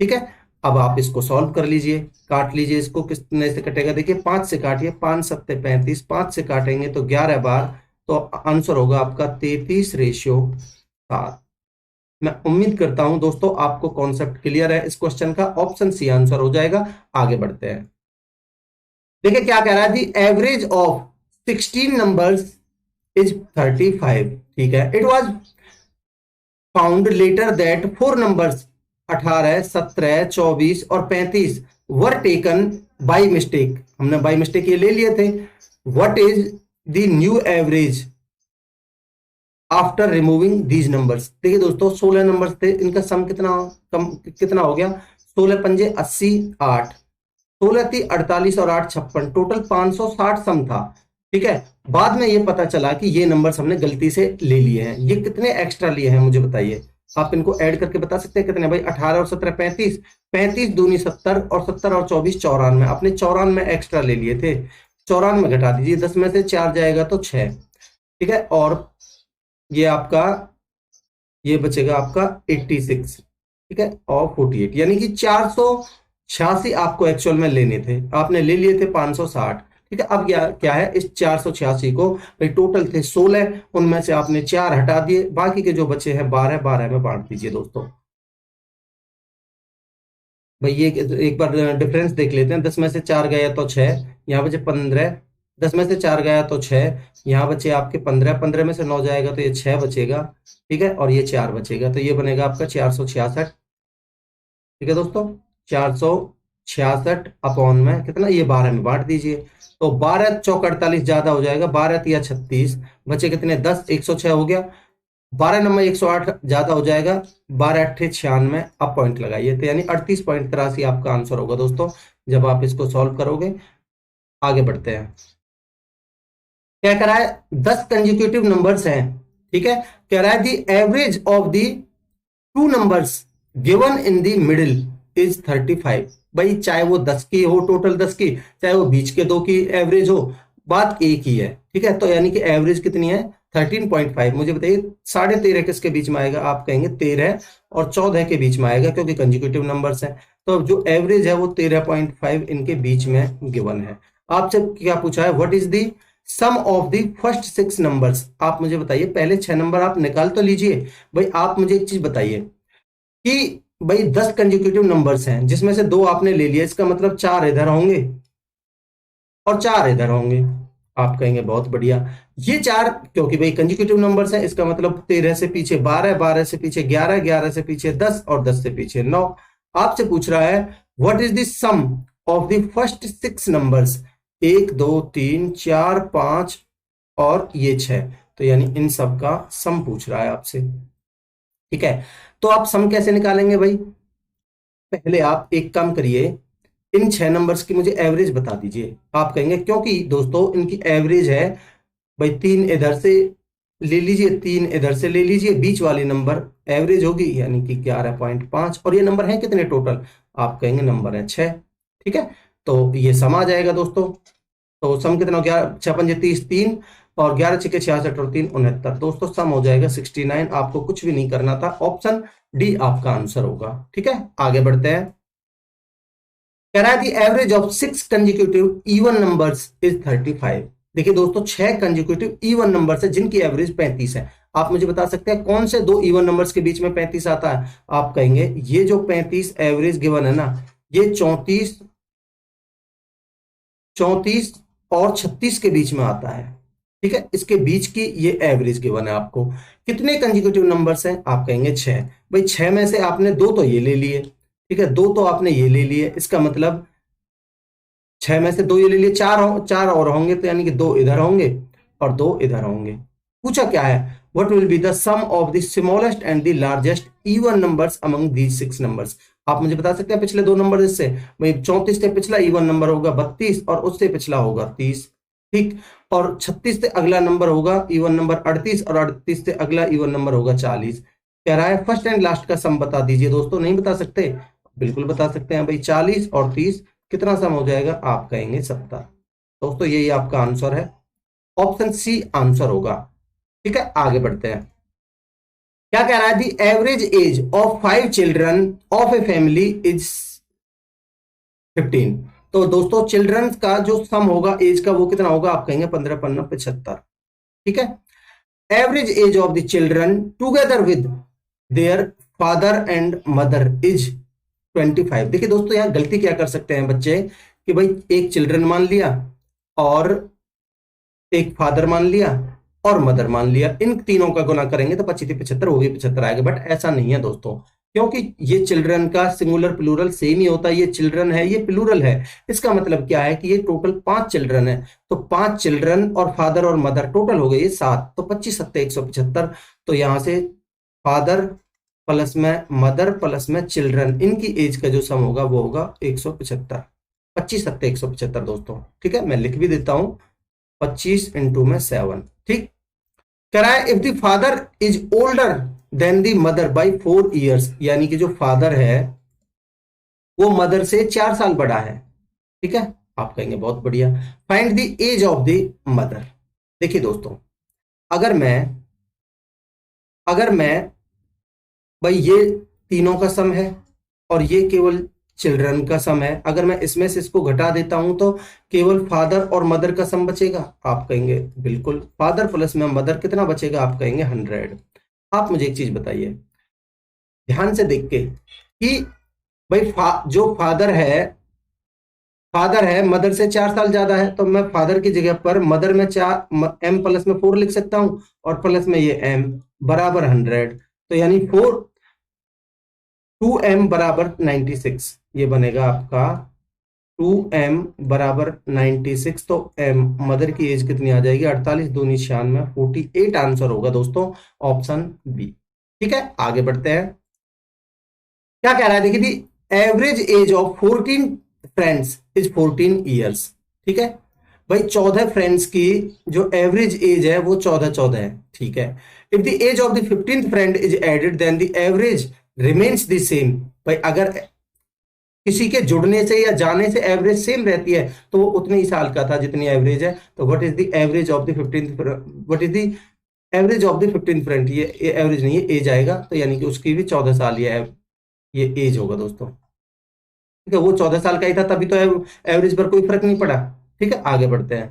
ठीक है। अब आप इसको सॉल्व कर लीजिए, काट लीजिए इसको, कितने से कटेगा देखिए, 5 से काटिए, 5 सत्ते 35, 5 से काटेंगे तो 11 बार, तो आंसर होगा आपका 33:7। मैं उम्मीद करता हूं दोस्तों आपको कॉन्सेप्ट क्लियर है इस क्वेश्चन का, ऑप्शन सी आंसर हो जाएगा। आगे बढ़ते हैं। देखिए क्या कह रहा है, the average of 16 numbers is 35, ठीक है। It was found later that 4 numbers 18, 17, 24 और 35 वर टेकन बाई मिस्टेक। हमने बाई मिस्टेक ये ले लिए थे। What is the new average after removing these numbers. देखिए दोस्तों 16 नंबर्स थे, इनका सम कितना हो गया, 16 पंजे 80, 8, 16 थी 48 और 8 56, टोटल 560 सम था, ठीक है। बाद में ये पता चला कि ये नंबर्स हमने गलती से ले लिए हैं। ये कितने एक्स्ट्रा लिए हैं मुझे बताइए, आप इनको ऐड करके बता सकते हैं कितने। भाई 18 और 17 35, 35 दूनी 70 और 70 और 24 94, आपने 94 एक्स्ट्रा ले लिए थे, 94 घटा दीजिए, 10 में से 4 जाएगा तो 6, ठीक है। और ये आपका ये बचेगा आपका 86, ठीक है, और 48, यानी कि 486 आपको एक्चुअल में लेने थे, आपने ले लिए थे 560, ठीक है। अब क्या है, इस 486 को भाई टोटल थे 16, उनमें से आपने 4 हटा दिए, बाकी के जो बचे हैं 12, 12 में बांट दीजिए दोस्तों। भाई ये एक बार डिफरेंस देख लेते हैं, 10 में से 4 गया तो 6, यहाँ बचे 15, 10 में से 4 गया तो 6, यहाँ बचे आपके 15, 15 में से 9 जाएगा तो ये 6 बचेगा, ठीक है, और ये 4 बचेगा, तो ये बनेगा आपका 466, ठीक है दोस्तों। 466 अपॉन में कितना, ये 12 में बांट दीजिए, तो 12 चौक 48 ज्यादा हो जाएगा, 12 या 36, बचे कितने 10, 106 हो गया, 12 नंबर 108 ज्यादा हो जाएगा, 12 अट्ठे 96, अब पॉइंट लगाइए, तो यानी 38.83 आपका आंसर होगा दोस्तों, जब आप इसको सॉल्व करोगे। आगे बढ़ते हैं। क्या कह रहा है, 10 कंजिक्यूटिव नंबर्स हैं, ठीक है। कह रहा है the average of the 2 numbers given in the middle is 35। भाई चाहे वो 10 की हो, टोटल 10 की, चाहे वो बीच के 2 की एवरेज हो, बात एक ही है, ठीक है। तो यानी कि एवरेज कितनी है 13.5। मुझे बताइए 13.5 किसके बीच में आएगा, आप कहेंगे 13 और 14 के बीच में आएगा, क्योंकि कंजिक्यूटिव नंबर्स हैं, तो जो एवरेज है वो 13.5 इनके बीच में गिवन है। आपसे क्या पूछा है, what is the sum of the first 6 numbers. आप मुझे बताइए, पहले 6 नंबर आप निकाल तो लीजिए। भाई आप मुझे एक चीज बताइए कि भाई 10 कंजिक्यूटिव नंबर्स हैं जिसमें से 2 आपने ले लिया, इसका मतलब 4 इधर होंगे, और 4 इधर होंगे। आप कहेंगे बहुत बढ़िया। ये 4 क्योंकि भाई कंसेक्यूटिव नंबर्स है, इसका मतलब 13 से पीछे 12, 12 से पीछे 11, 11 से पीछे 10 और 10 से पीछे 9। आपसे पूछ रहा है what is the sum of the first 6 numbers, 1 2 3 4 5 और ये 6, तो यानी इन सब का सम पूछ रहा है आपसे। ठीक है, तो आप सम कैसे निकालेंगे भाई? पहले आप एक काम करिए, इन 6 नंबर्स की मुझे एवरेज बता दीजिए। आप कहेंगे क्योंकि दोस्तों इनकी एवरेज है भाई, 3 इधर से ले लीजिए, 3 इधर से ले लीजिए, बीच वाली नंबर एवरेज होगी यानी कि 11.5, और ये नंबर है कितने टोटल? आप कहेंगे नंबर है 6। ठीक है, तो ये सम आ जाएगा दोस्तों। तो सम कितना हो गया? 6 पंजे 30, 3 और 11 छक्के 66 और 3 69। दोस्तों सम हो जाएगा 69। आपको कुछ भी नहीं करना था, ऑप्शन डी आपका आंसर होगा। ठीक है, आगे बढ़ते हैं। कह रहा है the average of 6 consecutive even numbers is 35। देखिए दोस्तों 6 कंसेक्यूटिव इवन नंबर्स है जिनकी एवरेज 35 है। आप मुझे बता सकते हैं कौन से दो इवन नंबर्स के बीच में 35 आता है? आप कहेंगे ये जो 35 एवरेज गिवन है ना, ये 34 34 और 36 के बीच में आता है। ठीक है, इसके बीच की ये एवरेज गिवन है आपको। कितने कंसेक्यूटिव नंबर्स हैं? आप कहेंगे 6। भाई 6 में से आपने 2 तो ये ले लिए, ठीक है, 2 तो आपने ये ले लिए, इसका मतलब 6 में से 2 ये ले लिए, 4 और होंगे, तो यानी कि 2 इधर होंगे और 2 इधर होंगे। पूछा क्या है? What will be the sum of the smallest and the largest even numbers among these 6 numbers. आप मुझे बता सकते हैं पिछले 2 नंबर इससे? भाई 34 से पिछला इवन नंबर होगा 32 और उससे पिछला होगा 30। ठीक, और 36 से अगला नंबर होगा इवन नंबर 38 और 38 से अगला इवन नंबर होगा 40। कह रहा है फर्स्ट एंड लास्ट का सम बता दीजिए। दोस्तों नहीं बता सकते? बिल्कुल बता सकते हैं भाई, 40 और 30 कितना सम हो जाएगा? आप कहेंगे 70। दोस्तों यही आपका आंसर है, ऑप्शन सी आंसर होगा। ठीक है, आगे बढ़ते हैं। क्या कह रहा है? The average age of 5 children of a family is 15। तो दोस्तों चिल्ड्रन का जो सम होगा एज का वो कितना होगा? आप कहेंगे 15 15 75। ठीक है, average age of the children together with their father and mother is 25। देखिए दोस्तों यहां गलती क्या कर सकते हैं बच्चे कि भाई एक चिल्ड्रन मान लिया और एक फादर मान लिया और मदर मान लिया, इन तीनों का गुना करेंगे तो 25 75, वो भी 75 आएगा। बट ऐसा नहीं है दोस्तों, क्योंकि ये चिल्ड्रन का सिंगुलर प्लूरल सेम ही होता है। ये चिल्ड्रन है, ये प्लूरल है। इसका मतलब क्या है कि ये टोटल 5 चिल्ड्रन है, तो 5 चिल्ड्रन और फादर और मदर टोटल हो गए ये 7, तो 25 7 175। तो यहां से फादर प्लस में मदर प्लस में चिल्ड्रन, इनकी एज का जो सम होगा वो होगा 175। 25 7 175 दोस्तों। ठीक है, मैं लिख भी देता हूं, 25 इंटू में 7। ठीक, कह रहा है if the father is older than the mother by 4 years, यानी कि जो फादर है वो मदर से 4 साल बड़ा है। ठीक है, आप कहेंगे बहुत बढ़िया। Find the age of the mother. देखिए दोस्तों अगर मैं भाई ये तीनों का सम है और ये केवल चिल्ड्रन का सम है, अगर मैं इसमें से इसको घटा देता हूं तो केवल फादर और मदर का सम बचेगा। आप कहेंगे बिल्कुल, फादर प्लस में मदर कितना बचेगा? आप कहेंगे 100। आप मुझे एक चीज बताइए ध्यान से देख के कि भाई जो फादर है मदर से 4 साल ज्यादा है, तो मैं फादर की जगह पर मदर में 4 m प्लस में 4 लिख सकता हूं और प्लस में ये m बराबर 100, तो यानी 2m बराबर 96। ये बनेगा आपका 2m बराबर 96। तो m मदर की एज कितनी आ जाएगी? 48 2 96, 48 आंसर होगा दोस्तों, ऑप्शन बी। ठीक है, आगे बढ़ते हैं। क्या कह रहा है? देखिए average age of 14 friends is 14 years. ठीक है भाई, 14 फ्रेंड्स की जो एवरेज एज है वो 14 है। ठीक है, if the age of the 15th friend is added then the average remains the same. भाई अगर किसी के जुड़ने से या जाने से एवरेज सेम रहती है तो वो उतने ही साल का था जितनी एवरेज है। तो what is the average of the 15th, what is the average of the 15th friend? ये एवरेज नहीं है, एज आएगा, तो यानी कि उसकी भी 14 साल ये एज होगा दोस्तों। ठीक है, वो 14 साल का ही था तभी तो एवरेज पर कोई फर्क नहीं पड़ा। ठीक है, आगे बढ़ते हैं।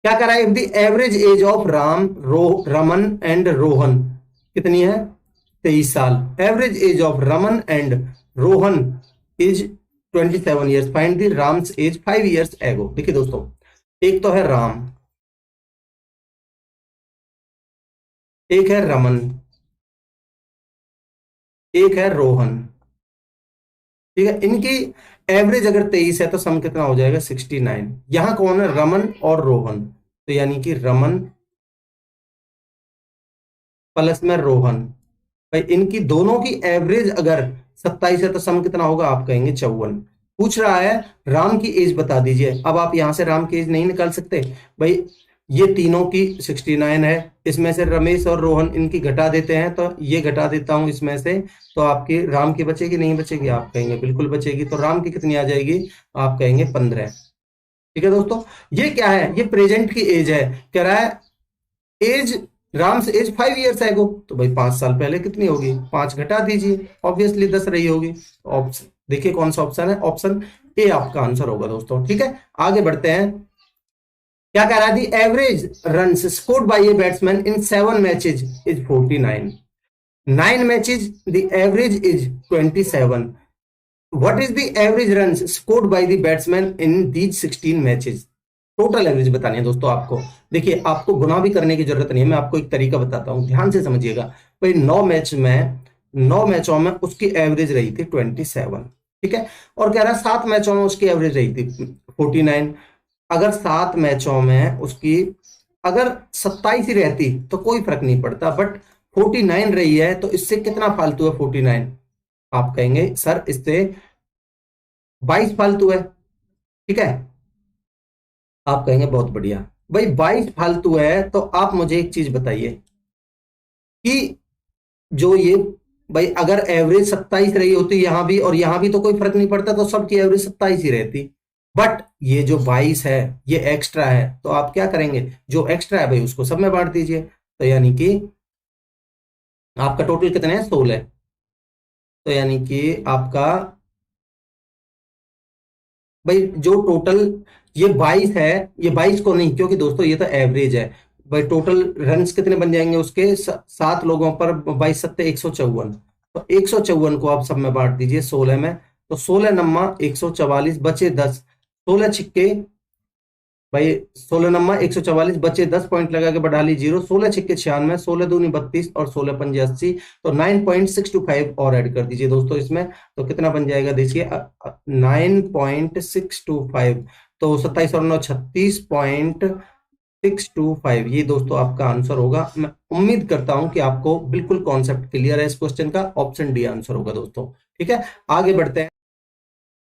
क्या कह रहा है? If the average age of Raman and Rohan कितनी है? 23 साल। Average age of Raman and Rohan is 27 years. Find the Ram's age 5 years एगो. देखिए दोस्तों, एक तो है राम, एक है रमन, एक है रोहन. ठीक है, इनकी एवरेज अगर 23 है तो सम कितना हो जाएगा 69. यहां कौन है, रमन और रोहन, तो यानी कि रमन प्लस में रोहन. भाई इनकी दोनों की एवरेज अगर 27 है तो सम कितना होगा, आप कहेंगे 54. पूछ रहा है राम की एज बता दीजिए. अब आप यहां से राम की एज नहीं निकाल सकते भाई, ये तीनों की 69 है, इसमें से रमेश और रोहन इनकी घटा देते हैं, तो ये घटा देता हूं इसमें से, तो आपकी राम की बचेगी नहीं बचेगी, आप कहेंगे बिल्कुल बचेगी. तो राम की कितनी आ जाएगी, आप कहेंगे 15. ठीक है दोस्तों, ये क्या है, ये प्रेजेंट की एज है. कह रहा है एज राम्स एज 5 years एगो, तो भाई 5 साल पहले कितनी होगी, 5 घटा दीजिए, ऑब्वियसली 10 रही होगी. ऑप्शन देखिए कौन सा ऑप्शन है, ऑप्शन ए आपका आंसर होगा दोस्तों. ठीक है, आगे बढ़ते हैं. क्या कह रहा है, the average runs scored by a batsman in 7 matches is 49. 9 matches the average is 27. What is the average runs scored by the batsman in these 16 matches. Total average बतानी है दोस्तों आपको. देखिए आपको गुना भी करने की जरूरत नहीं है, मैं आपको एक तरीका बताता हूं, ध्यान से समझिएगा. भाई 9 मैचों में उसकी एवरेज रही थी 27. ठीक है, और कह रहा है 7 मैचों में उसकी एवरेज रही थी 49. अगर 7 मैचों में उसकी अगर 27 ही रहती तो कोई फर्क नहीं पड़ता, बट 49 रही है, तो इससे कितना फालतू है 49, आप कहेंगे सर इससे 22 फालतू है. ठीक है, आप कहेंगे बहुत बढ़िया. भाई 22 फालतू है, तो आप मुझे एक चीज बताइए कि जो ये भाई अगर एवरेज 27 रही होती यहां भी और यहां भी, तो कोई फर्क नहीं पड़ता, तो सबकी एवरेज 27 ही रहती. बट ये जो 22 है ये एक्स्ट्रा है, तो आप क्या करेंगे, जो एक्स्ट्रा है भाई उसको सब में बांट दीजिए. तो यानी कि आपका टोटल कितने हैं, 16. तो यानी कि आपका भाई जो टोटल ये 22 है, ये 22 को नहीं, क्योंकि दोस्तों ये तो एवरेज है. भाई टोटल रन्स कितने बन जाएंगे उसके, 7 लोगों पर 22 सत्ते 154. तो 154 को आप सब में बांट दीजिए 16 में, तो 16 नम्मा 144 बचे 10, 16 छिक्के भाई 16 नम्मा 144 बचे 10, पॉइंट लगा के बढ़ा ली 0, 16 छिक्के 96, 16 दूनी 32 और 16 पंजे 80, तो 9.625 और ऐड कर दीजिए दोस्तों इसमें, तो कितना बन जाएगा देखिए 9.625. तो 27 और 9 36.625, ये दोस्तों आपका आंसर होगा. मैं उम्मीद करता हूं कि आपको बिल्कुल कॉन्सेप्ट क्लियर है इस क्वेश्चन का. ऑप्शन डी आंसर होगा दोस्तों. ठीक है, आगे बढ़ते हैं.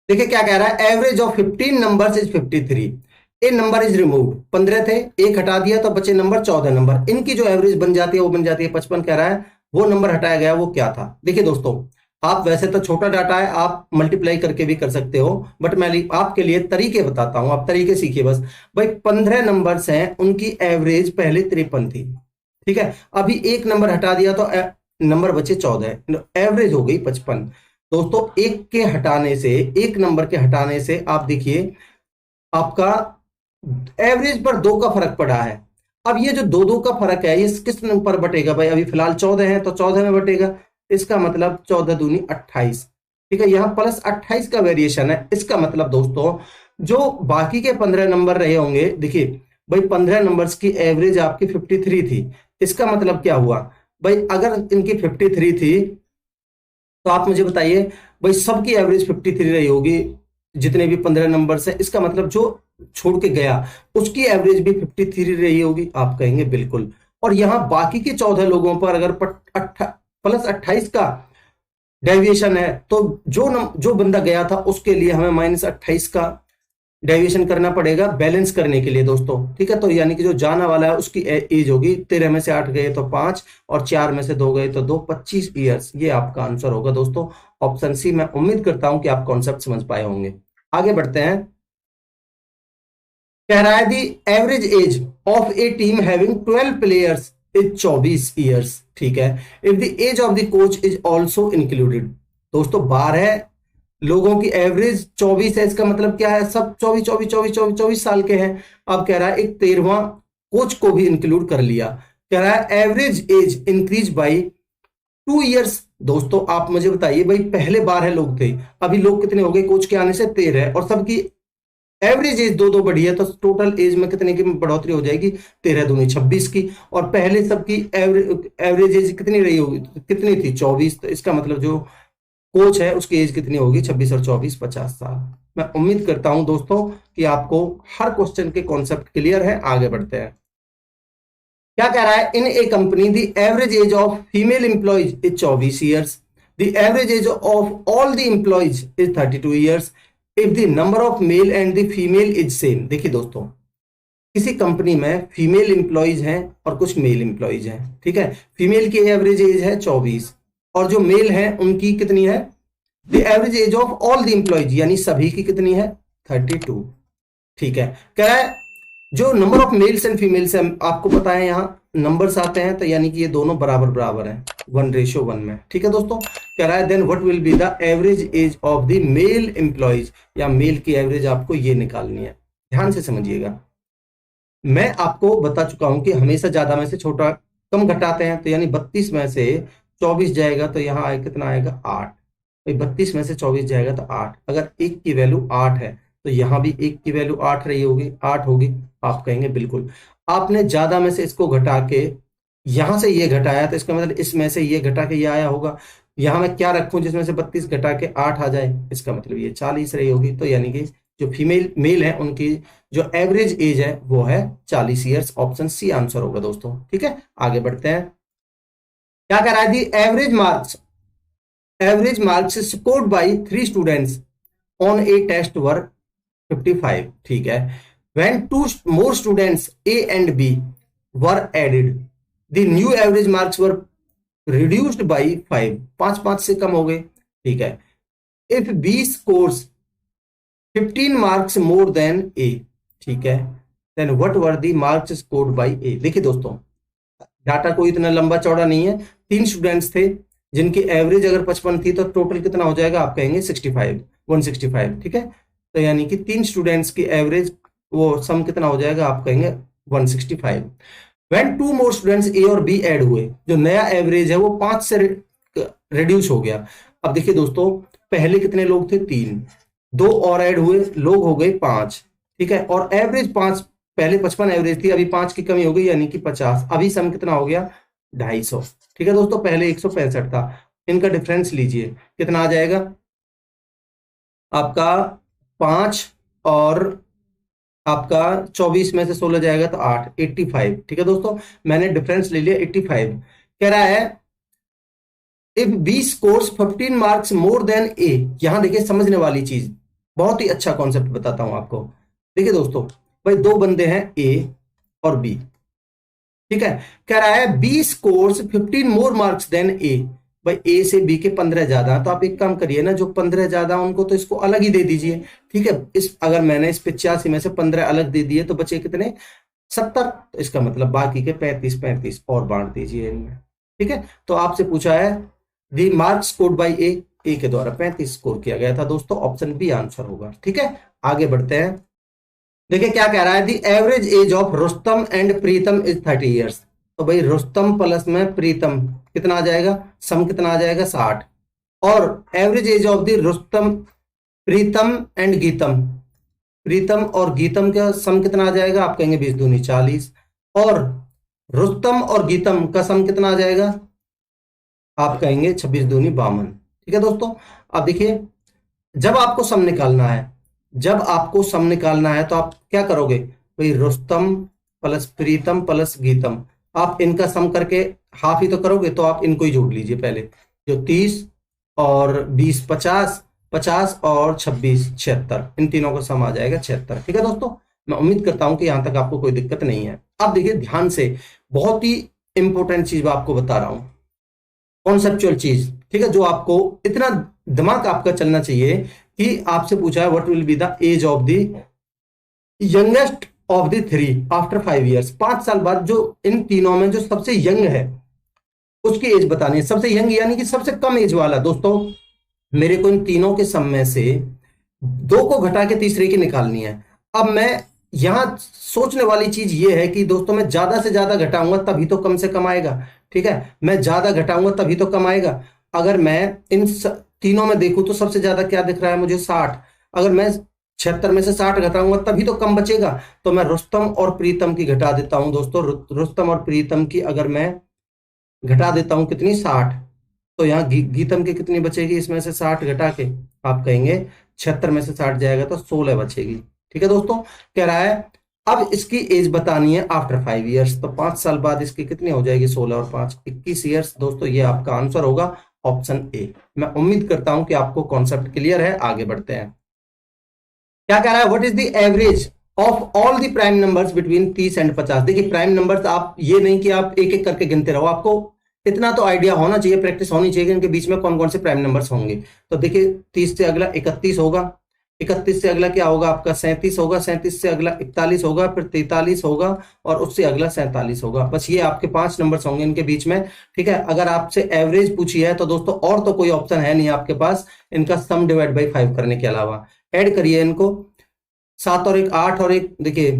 देखिए क्या कह रहा है, average of 15 numbers is 53. A number is removed. 15 थे, एक हटा दिया तो बचे नंबर 14 नंबर. इनकी जो एवरेज बन जाती है वो बन जाती है 55. कह रहा है वो नंबर हटाया गया वो क्या था. देखिए दोस्तों, आप वैसे तो छोटा डाटा है, आप मल्टीप्लाई करके भी कर सकते हो, बट मैं आपके लिए तरीके बताता हूं, आप तरीके सीखिए बस. भाई 15 नंबर्स हैं, उनकी एवरेज पहले 53 थी. ठीक है, अभी एक नंबर हटा दिया तो नंबर बचे 14, एवरेज हो गई 55. दोस्तों एक नंबर के हटाने से आप देखिए आपका एवरेज पर 2 का फर्क पड़ा है. अब ये जो 2 का फर्क है ये किस नंबर पर बटेगा, भाई अभी फिलहाल 14 है तो 14 में बटेगा, इसका मतलब 14 दूनी 28. ठीक है, यहां प्लस 28 का वेरिएशन है. इसका मतलब दोस्तों जो बाकी के 15 नंबर रहे होंगे, देखिए भाई 15 नंबर्स की एवरेज आपकी 53 थी. इसका मतलब क्या हुआ, भाई अगर इनकी 53 थी तो आप मुझे बताइए भाई सबकी एवरेज 53 रही होगी, जितने भी 15 नंबर्स हैं. इसका मतलब जो छोड़ के गया उसकी एवरेज भी 53 रही होगी, आप कहेंगे बिल्कुल. और यहां बाकी के 14 लोगों पर अगर प्लस 28 का डेविएशन है, तो जो बंदा गया था उसके लिए हमें माइनस 28 का डेविएशन करना पड़ेगा बैलेंस करने के लिए दोस्तों. ठीक है, तो यानी कि जो जाना वाला है उसकी एज होगी 13 में से 8 गए तो 5 और 4 में से 2 गए तो 2, 25 ईयर्स. ये आपका आंसर होगा दोस्तों, ऑप्शन सी. मैं उम्मीद करता हूं कि आप कॉन्सेप्ट समझ पाए होंगे. आगे बढ़ते हैं. कह रहा है the average age of a team having 12 players is 24 years. ठीक है, if the age of the coach is also included. दोस्तों 12 लोगों की एवरेज 24 है, इसका मतलब क्या है, सब 24 साल के हैं. अब कह रहा है एक 13वां कोच को भी इंक्लूड कर लिया. कह रहा है average age increase by 2 years. दोस्तों आप मुझे बताइए भाई, पहले 12 लोग थे, अभी लोग कितने हो गए कोच के आने से? 13, और सबकी एवरेज एज दो दो बढ़ी है, तो टोटल एज में कितने की बढ़ोतरी हो जाएगी? 13 दूनी 26 की। और पहले सबकी एवरेज एज कितनी रही होगी? कितनी थी? 24। तो इसका मतलब जो कोच है उसकी एज कितनी होगी? 26 और 24 50 साल। मैं उम्मीद करता हूं दोस्तों कि आपको हर क्वेश्चन के कॉन्सेप्ट क्लियर है। आगे बढ़ते हैं। क्या कह रहा है? In a company the average age of female employees is 24 years, the average age of all the employees is 32 years, if the number of male and the female is same. देखिए दोस्तों, किसी कंपनी में female employees हैं और कुछ mail employees हैं, ठीक है। फीमेल की एवरेज एज है 24 और जो मेल है उनकी कितनी है? The average age of all the employees, यानी सभी की कितनी है? 32। ठीक है। कह रहा है जो number of males and females है, आपको पता है यहाँ नंबर्स आते हैं, तो यानी कि ये दोनों बराबर बराबर हैं 1:1 में। ठीक है दोस्तों। कह रहा है then what will be the average age of the male employees, या मेल की एवरेज आपको ये निकालनी है। ध्यान से समझिएगा, मैं आपको बता चुका हूं कि हमेशा ज्यादा में से छोटा कम घटाते हैं, तो यानी 32 में से 24 जाएगा तो यहाँ आए कितना आएगा? 8। 32 में से 24 जाएगा तो 8। अगर एक की वैल्यू 8 है तो यहाँ भी एक की वैल्यू 8 रही होगी, 8 होगी। आप कहेंगे बिल्कुल। आपने ज्यादा में से इसको घटा के यहां से ये घटाया, तो इसका मतलब इसमें से ये घटा के ये आया होगा। यहां मैं क्या रखूं जिसमें से 32 घटा के 8 आ जाए? इसका मतलब ये 40 रही होगी। तो यानी कि जो फीमेल मेल है उनकी जो एवरेज एज है वो है 40 ईयर्स। ऑप्शन सी आंसर होगा दोस्तों। ठीक है, आगे बढ़ते हैं। क्या कह रहा है? The average marks scored by 3 students on a test were 55। ठीक है। When 2 more students A and B were added, the new average marks were reduced by 5। 5 से कम हो गए। ठीक है। If B scores 15 marks more than A, ठीक है, then what were the marks scored by A. देखिए दोस्तों, डाटा कोई इतना लंबा चौड़ा नहीं है। 3 स्टूडेंट्स थे जिनकी एवरेज अगर 55 थी, तो टोटल कितना हो जाएगा? आप कहेंगे 65, 165। ठीक है। तो यानी कि 3 स्टूडेंट्स की एवरेज वो सम कितना हो जाएगा? आप कहेंगे 165। व्हेन 2 मोर स्टूडेंट्स ए और बी ऐड हुए, जो नया एवरेज है वो 5 से रिड्यूस हो गया। अब देखिए दोस्तों, पहले कितने लोग थे? 3, 2 और ऐड हुए, लोग हो गए 5। ठीक है। और एवरेज 5, पहले 55 एवरेज थी, अभी 5 की कमी हो गई यानी कि 50। अभी सम कितना हो गया? 250। ठीक है दोस्तों, पहले 165 था। इनका डिफरेंस लीजिए, कितना आ जाएगा आपका? 5 और आपका 24 में से 16 जाएगा तो 8, 85। ठीक है दोस्तों, मैंने डिफरेंस ले लिया 85। कह रहा है if B scores 15 marks more than A. यहां देखिए समझने वाली चीज, बहुत ही अच्छा कॉन्सेप्ट बताता हूं आपको। देखिए दोस्तों, भाई 2 बंदे हैं ए और बी। ठीक है। कह रहा है B scores 15 more marks than A. भाई ए से बी के 15 ज्यादा, तो आप एक काम करिए ना, जो 15 ज्यादा उनको तो इसको अलग ही दे दीजिए। ठीक है। इस अगर मैंने इस 85 में से 15 अलग दे दिए तो बचे कितने? 70। तो इसका मतलब बाकी के 35 35 और बांट दीजिए इनमें। ठीक है। तो आपसे पूछा है दी मार्क्स स्कोर्ड बाय ए के द्वारा 35 स्कोर किया गया था दोस्तों। ऑप्शन बी आंसर होगा। ठीक है, आगे बढ़ते हैं। देखिए क्या कह रहा है? The average age of Rustam and Pritam is 30 years. तो भाई रुस्तम प्लस में प्रीतम कितना आ जाएगा? सम कितना आ जाएगा? 60। और average age of the Rustam, Pritam and Geetam, Pritam और गीतम का सम कितना आ जाएगा? आप कहेंगे 20 दूनी 40। और रुस्तम और गीतम का सम कितना आ जाएगा? आप कहेंगे 26 दूनी 52। ठीक है दोस्तों, अब देखिए, जब आपको सम निकालना है, जब आपको सम निकालना है तो आप क्या करोगे? भाई रुस्तम प्लस प्रीतम प्लस गीतम, आप इनका सम करके हाफ ही तो करोगे, तो आप इनको ही जोड़ लीजिए पहले। जो 30 और 20 50, 50 और 26 76, इन तीनों का सम आ जाएगा 76। ठीक है दोस्तों, मैं उम्मीद करता हूं कि यहां तक आपको कोई दिक्कत नहीं है। अब देखिए ध्यान से, बहुत ही इंपॉर्टेंट चीज मैं आपको बता रहा हूं, कॉन्सेप्चुअल चीज। ठीक है, जो आपको इतना दिमाग आपका चलना चाहिए कि आपसे पूछा है what will be the age of the youngest of the 3 after 5 years. 5 साल बाद जो इन तीनों में जो सबसे यंग है उसकी एज बतानी है। सबसे यंग यानी कि सबसे कम एज वाला। दोस्तों मेरे को इन तीनों के सम में से 2 को घटा के तीसरे की निकालनी है। अब मैं यहां सोचने वाली चीज ये है कि दोस्तों मैं ज्यादा से ज्यादा घटाऊंगा तभी तो कम से कम आएगा। ठीक है, मैं ज्यादा घटाऊंगा तभी तो कम आएगा। अगर मैं इन तीनों में देखूं तो सबसे ज्यादा क्या दिख रहा है मुझे, 60। अगर मैं 76 में से 60 घटाऊंगा तभी तो कम बचेगा। तो मैं रुस्तम और प्रीतम की घटा देता हूं दोस्तों। रुस्तम और प्रीतम की अगर मैं घटा देता हूं कितनी, 60, तो यहाँ गीतम की कितनी बचेगी, इसमें से 60 घटा के आप कहेंगे 76 में से 60 जाएगा तो 16 बचेगी। ठीक है दोस्तों, कह रहा है अब इसकी एज बतानी है आफ्टर 5 ईयर्स, तो 5 साल बाद इसकी कितनी हो जाएगी, 16 और 5 21 ईयर्स। दोस्तों ये आपका आंसर होगा ऑप्शन ए। मैं उम्मीद करता हूं कि आपको कॉन्सेप्ट क्लियर है। आगे बढ़ते हैं। क्या कह रहा है, what is the average of all the prime numbers between 30 and 50। देखिए प्राइम नंबर्स आप ये नहीं कि आप एक एक करके गिनते रहो, आपको इतना तो आइडिया होना चाहिए, प्रैक्टिस होनी चाहिए कि इनके बीच में कौन कौन से प्राइम नंबर्स होंगे। तो देखिए 30 से अगला 31 होगा, 31 से अगला क्या होगा आपका 37 होगा, 37 से अगला 41 होगा, फिर 43 होगा और उससे अगला 47 होगा। बस ये आपके 5 नंबर्स होंगे इनके बीच में। ठीक है, अगर आपसे एवरेज पूछी है तो दोस्तों और तो कोई ऑप्शन है नहीं आपके पास इनका सम डिवाइड बाई 5 करने के अलावा। ऐड करिए इनको, 7 और 1 8 और 1 देखिए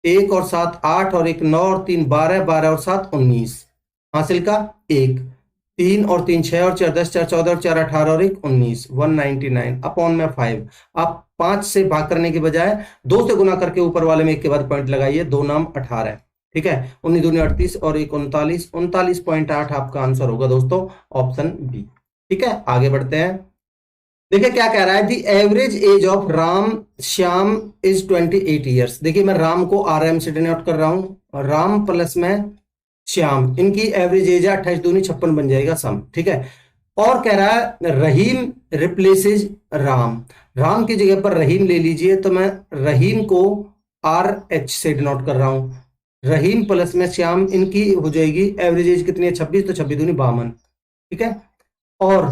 1 और 7 8 और 1 9 और 3 12, 12 और 7 19, हासिल का 1, 3 और 3 6 और 4 10, 4 14 और 4 18 और 1 19, 199 अपॉन में 5। आप 5 से भाग करने के बजाय 2 से गुना करके ऊपर वाले में 1 के बाद पॉइंट लगाइए, 2 नाम 18। ठीक है, 19 दूनी 38 और 1 39, 39.8 आपका आंसर होगा दोस्तों ऑप्शन बी। ठीक है, आगे बढ़ते हैं। देखिए क्या कह रहा है, the average age of Ram Shyam is 28 years. देखिए मैं राम को आर एम से डिनोट कर रहा हूं, राम प्लस में श्याम, इनकी एवरेज एज है 28 दूनी 56 बन जाएगा सम। ठीक है, और कह रहा है रहीम रिप्लेसेज राम, राम की जगह पर रहीम ले लीजिए, तो मैं रहीम को आर एच से डिनोट कर रहा हूं, रहीम प्लस में श्याम, इनकी हो जाएगी एवरेज एज कितनी है 26, तो 26 दूनी 52। ठीक है, और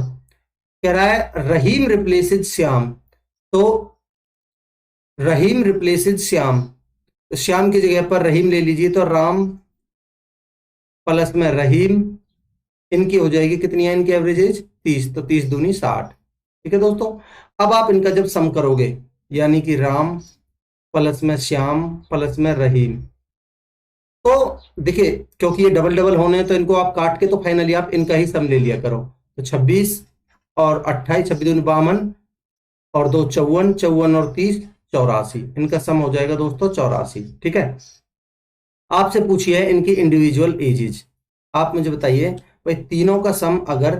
कह रहा है रहीम रिप्लेसेज श्याम, तो रहीम रिप्लेसेज श्याम, तो श्याम की जगह पर रहीम ले लीजिए, तो राम प्लस में रहीम, इनकी हो जाएगी कितनी है इनकी एवरेज एज 30, तो 30 दूनी 60। ठीक है दोस्तों, अब आप इनका जब सम करोगे यानी कि राम प्लस में श्याम प्लस में रहीम, तो देखिए क्योंकि ये डबल डबल होने हैं तो इनको आप काट के तो फाइनली आप इनका ही सम ले लिया करो। तो 26 और 28, 26 दूनी 52 और 2 54, 54 और 30 84, इनका सम हो जाएगा दोस्तों 84। ठीक है, आपसे पूछिए इनकी इंडिविजुअल एजेज, आप मुझे बताइए भाई तीनों का सम अगर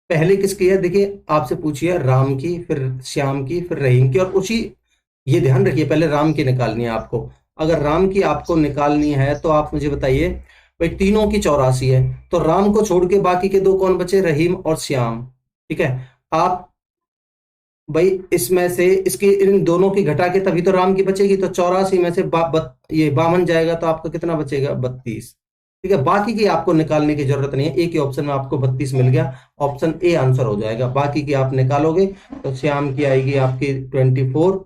पहले किसकी है, देखिए आपसे पूछिए राम की, फिर श्याम की, फिर रहीम की, और उसी, ये ध्यान रखिए पहले राम की निकालनी है आपको। अगर राम की आपको निकालनी है तो आप मुझे बताइए भाई तीनों की 84 है, तो राम को छोड़ के बाकी के दो कौन बचे, रहीम और श्याम। ठीक है, आप भाई इसमें से इसकी इन दोनों की घटा के तभी तो राम की बचेगी, तो 84 में से ये 52 जाएगा तो आपका कितना बचेगा 32। ठीक है, बाकी की आपको निकालने की जरूरत नहीं है, एक ही ऑप्शन में आपको 32 मिल गया, ऑप्शन ए आंसर हो जाएगा। बाकी की आप निकालोगे तो श्याम की आएगी आपकी 24,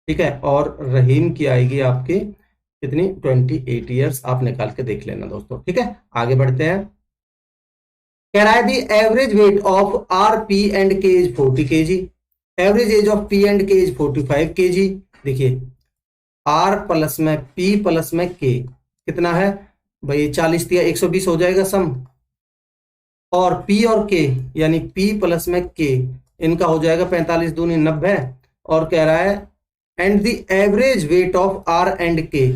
ठीक है, और रहीम की आएगी आपकी कितनी 28 ईयर्स। आप निकाल के देख लेना दोस्तों। ठीक है, आगे बढ़ते हैं। कह रहा है the average weight of R P and K is 40 kg, average age of P and K is 45 kg। देखिए आर प्लस में पी प्लस में के कितना है भाई, 40 दिया 120 हो जाएगा सम, और पी और के यानी पी प्लस में के इनका हो जाएगा 45 दूनी 90। और कह रहा है and the average weight of R and K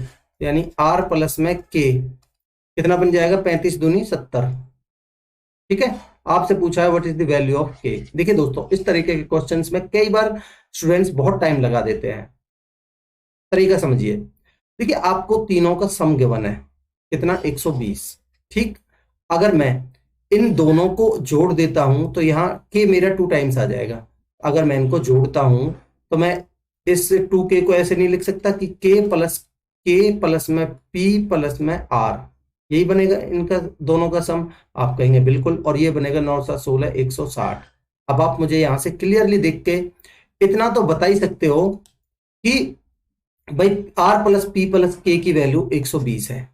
यानी आर प्लस में के कितना बन जाएगा 35 दूनी 70। ठीक है, आपसे पूछा है what is the value of के। देखिए दोस्तों इस तरीके के क्वेश्चंस में कई बार स्टूडेंट्स बहुत टाइम लगा देते हैं। तरीका समझिए, देखिए आपको तीनों का सम गिवन है कितना 120। ठीक, अगर मैं इन दोनों को जोड़ देता हूं तो यहाँ के मेरा 2 टाइम्स आ जाएगा। अगर मैं इनको जोड़ता हूं तो मैं इस 2k को ऐसे नहीं लिख सकता कि k प्लस में p प्लस में r, यही बनेगा इनका दोनों का सम। आप कहेंगे बिल्कुल, और ये बनेगा 9 7 16 160। अब आप मुझे यहां से क्लियरली देख के इतना तो बता ही सकते हो कि भाई r plus p plus k की वैल्यू 120 है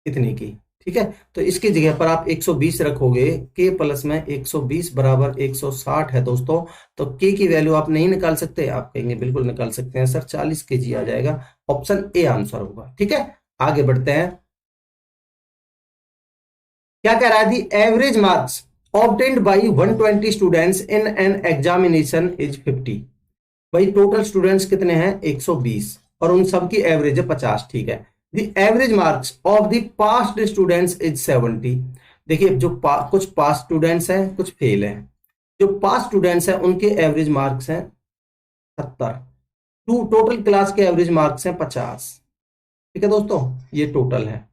इतनी की। ठीक है, तो इसकी जगह पर आप 120 रखोगे, k प्लस में 120 बराबर 160 है दोस्तों। तो k की वैल्यू आप नहीं निकाल सकते, आप कहेंगे बिल्कुल निकाल सकते हैं सर, 40 kg आ जाएगा, ऑप्शन ए आंसर होगा। ठीक है, आगे बढ़ते हैं। क्या कह रहा है? The average marks obtained by 120 students in an examination is 50। भाई टोटल स्टूडेंट्स कितने हैं? 120 और उन सब की एवरेज है 50। ठीक है। The average marks of the past students is 70। देखिए जो कुछ पास स्टूडेंट्स हैं, कुछ फेल हैं। जो पास स्टूडेंट्स हैं उनके एवरेज मार्क्स हैं 70। टोटल क्लास के एवरेज मार्क्स हैं 50। ठीक है दोस्तों, ये टोटल है।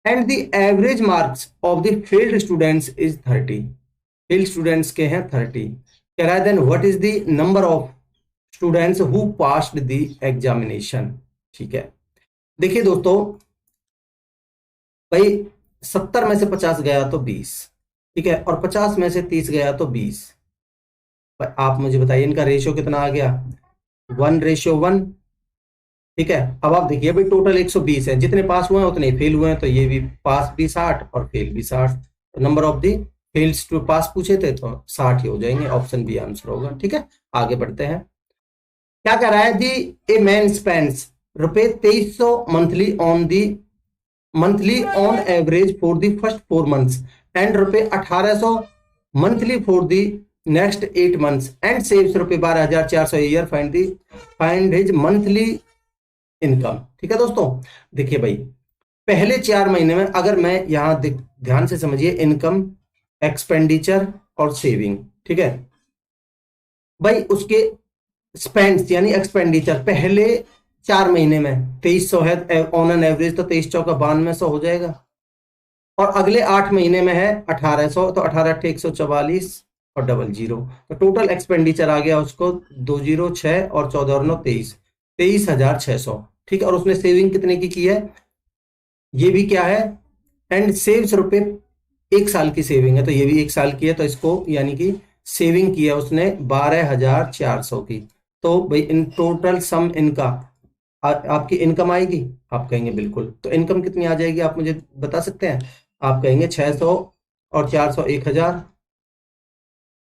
And the average marks of the failed students is 30। Failed students के हैं 30। कह रहा है then what is the number of students who passed the examination. ठीक है। देखिए दोस्तों, भाई 70 में से 50 गया तो 20। ठीक है। और 50 में से 30 गया तो 20। आप मुझे बताइए इनका रेशियो कितना आ गया? 1:1। ठीक है। अब आप देखिए भाई टोटल 120 है, जितने पास हुए हैं उतने फेल हुए हैं, तो ये भी पास भी 60 और फेल भी 60। तो number of the fails to pass पूछे थे तो 60 ही हो जाएंगे। ऑप्शन बी आंसर होगा। ठीक है, आगे बढ़ते हैं। क्या कह रहा है? दी ए मैन स्पेंड्स रुपए 2300 monthly on average for the first 4 months and रुपए 1800 monthly for the next 8 months and saves रुपए 12,400 year. Find his monthly income. ठीक है दोस्तों, देखिए भाई पहले 4 महीने में अगर मैं यहां ध्यान से समझिए, इनकम, एक्सपेंडिचर और सेविंग। ठीक है भाई, उसके स्पेंड्स यानी एक्सपेंडिचर पहले 4 महीने में 2300 है ऑन एन एवरेज, तो 23 चौका 9200 हो जाएगा। और अगले 8 महीने में है 1800, तो 18 144 और 00। तो टोटल एक्सपेंडिचर आ गया उसको 206 और 14 और 9 23, 23,600। ठीक है। और उसने सेविंग कितने की है? ये भी क्या है? एंड सेव्स रुपए 1 साल की सेविंग है, तो ये भी 1 साल की है, तो इसको यानी कि सेविंग की है उसने 12,400 की। तो भाई इन टोटल सम इनका आपकी इनकम आएगी? आप कहेंगे बिल्कुल। तो इनकम कितनी आ जाएगी आप मुझे बता सकते हैं? आप कहेंगे 600 और 400 1000।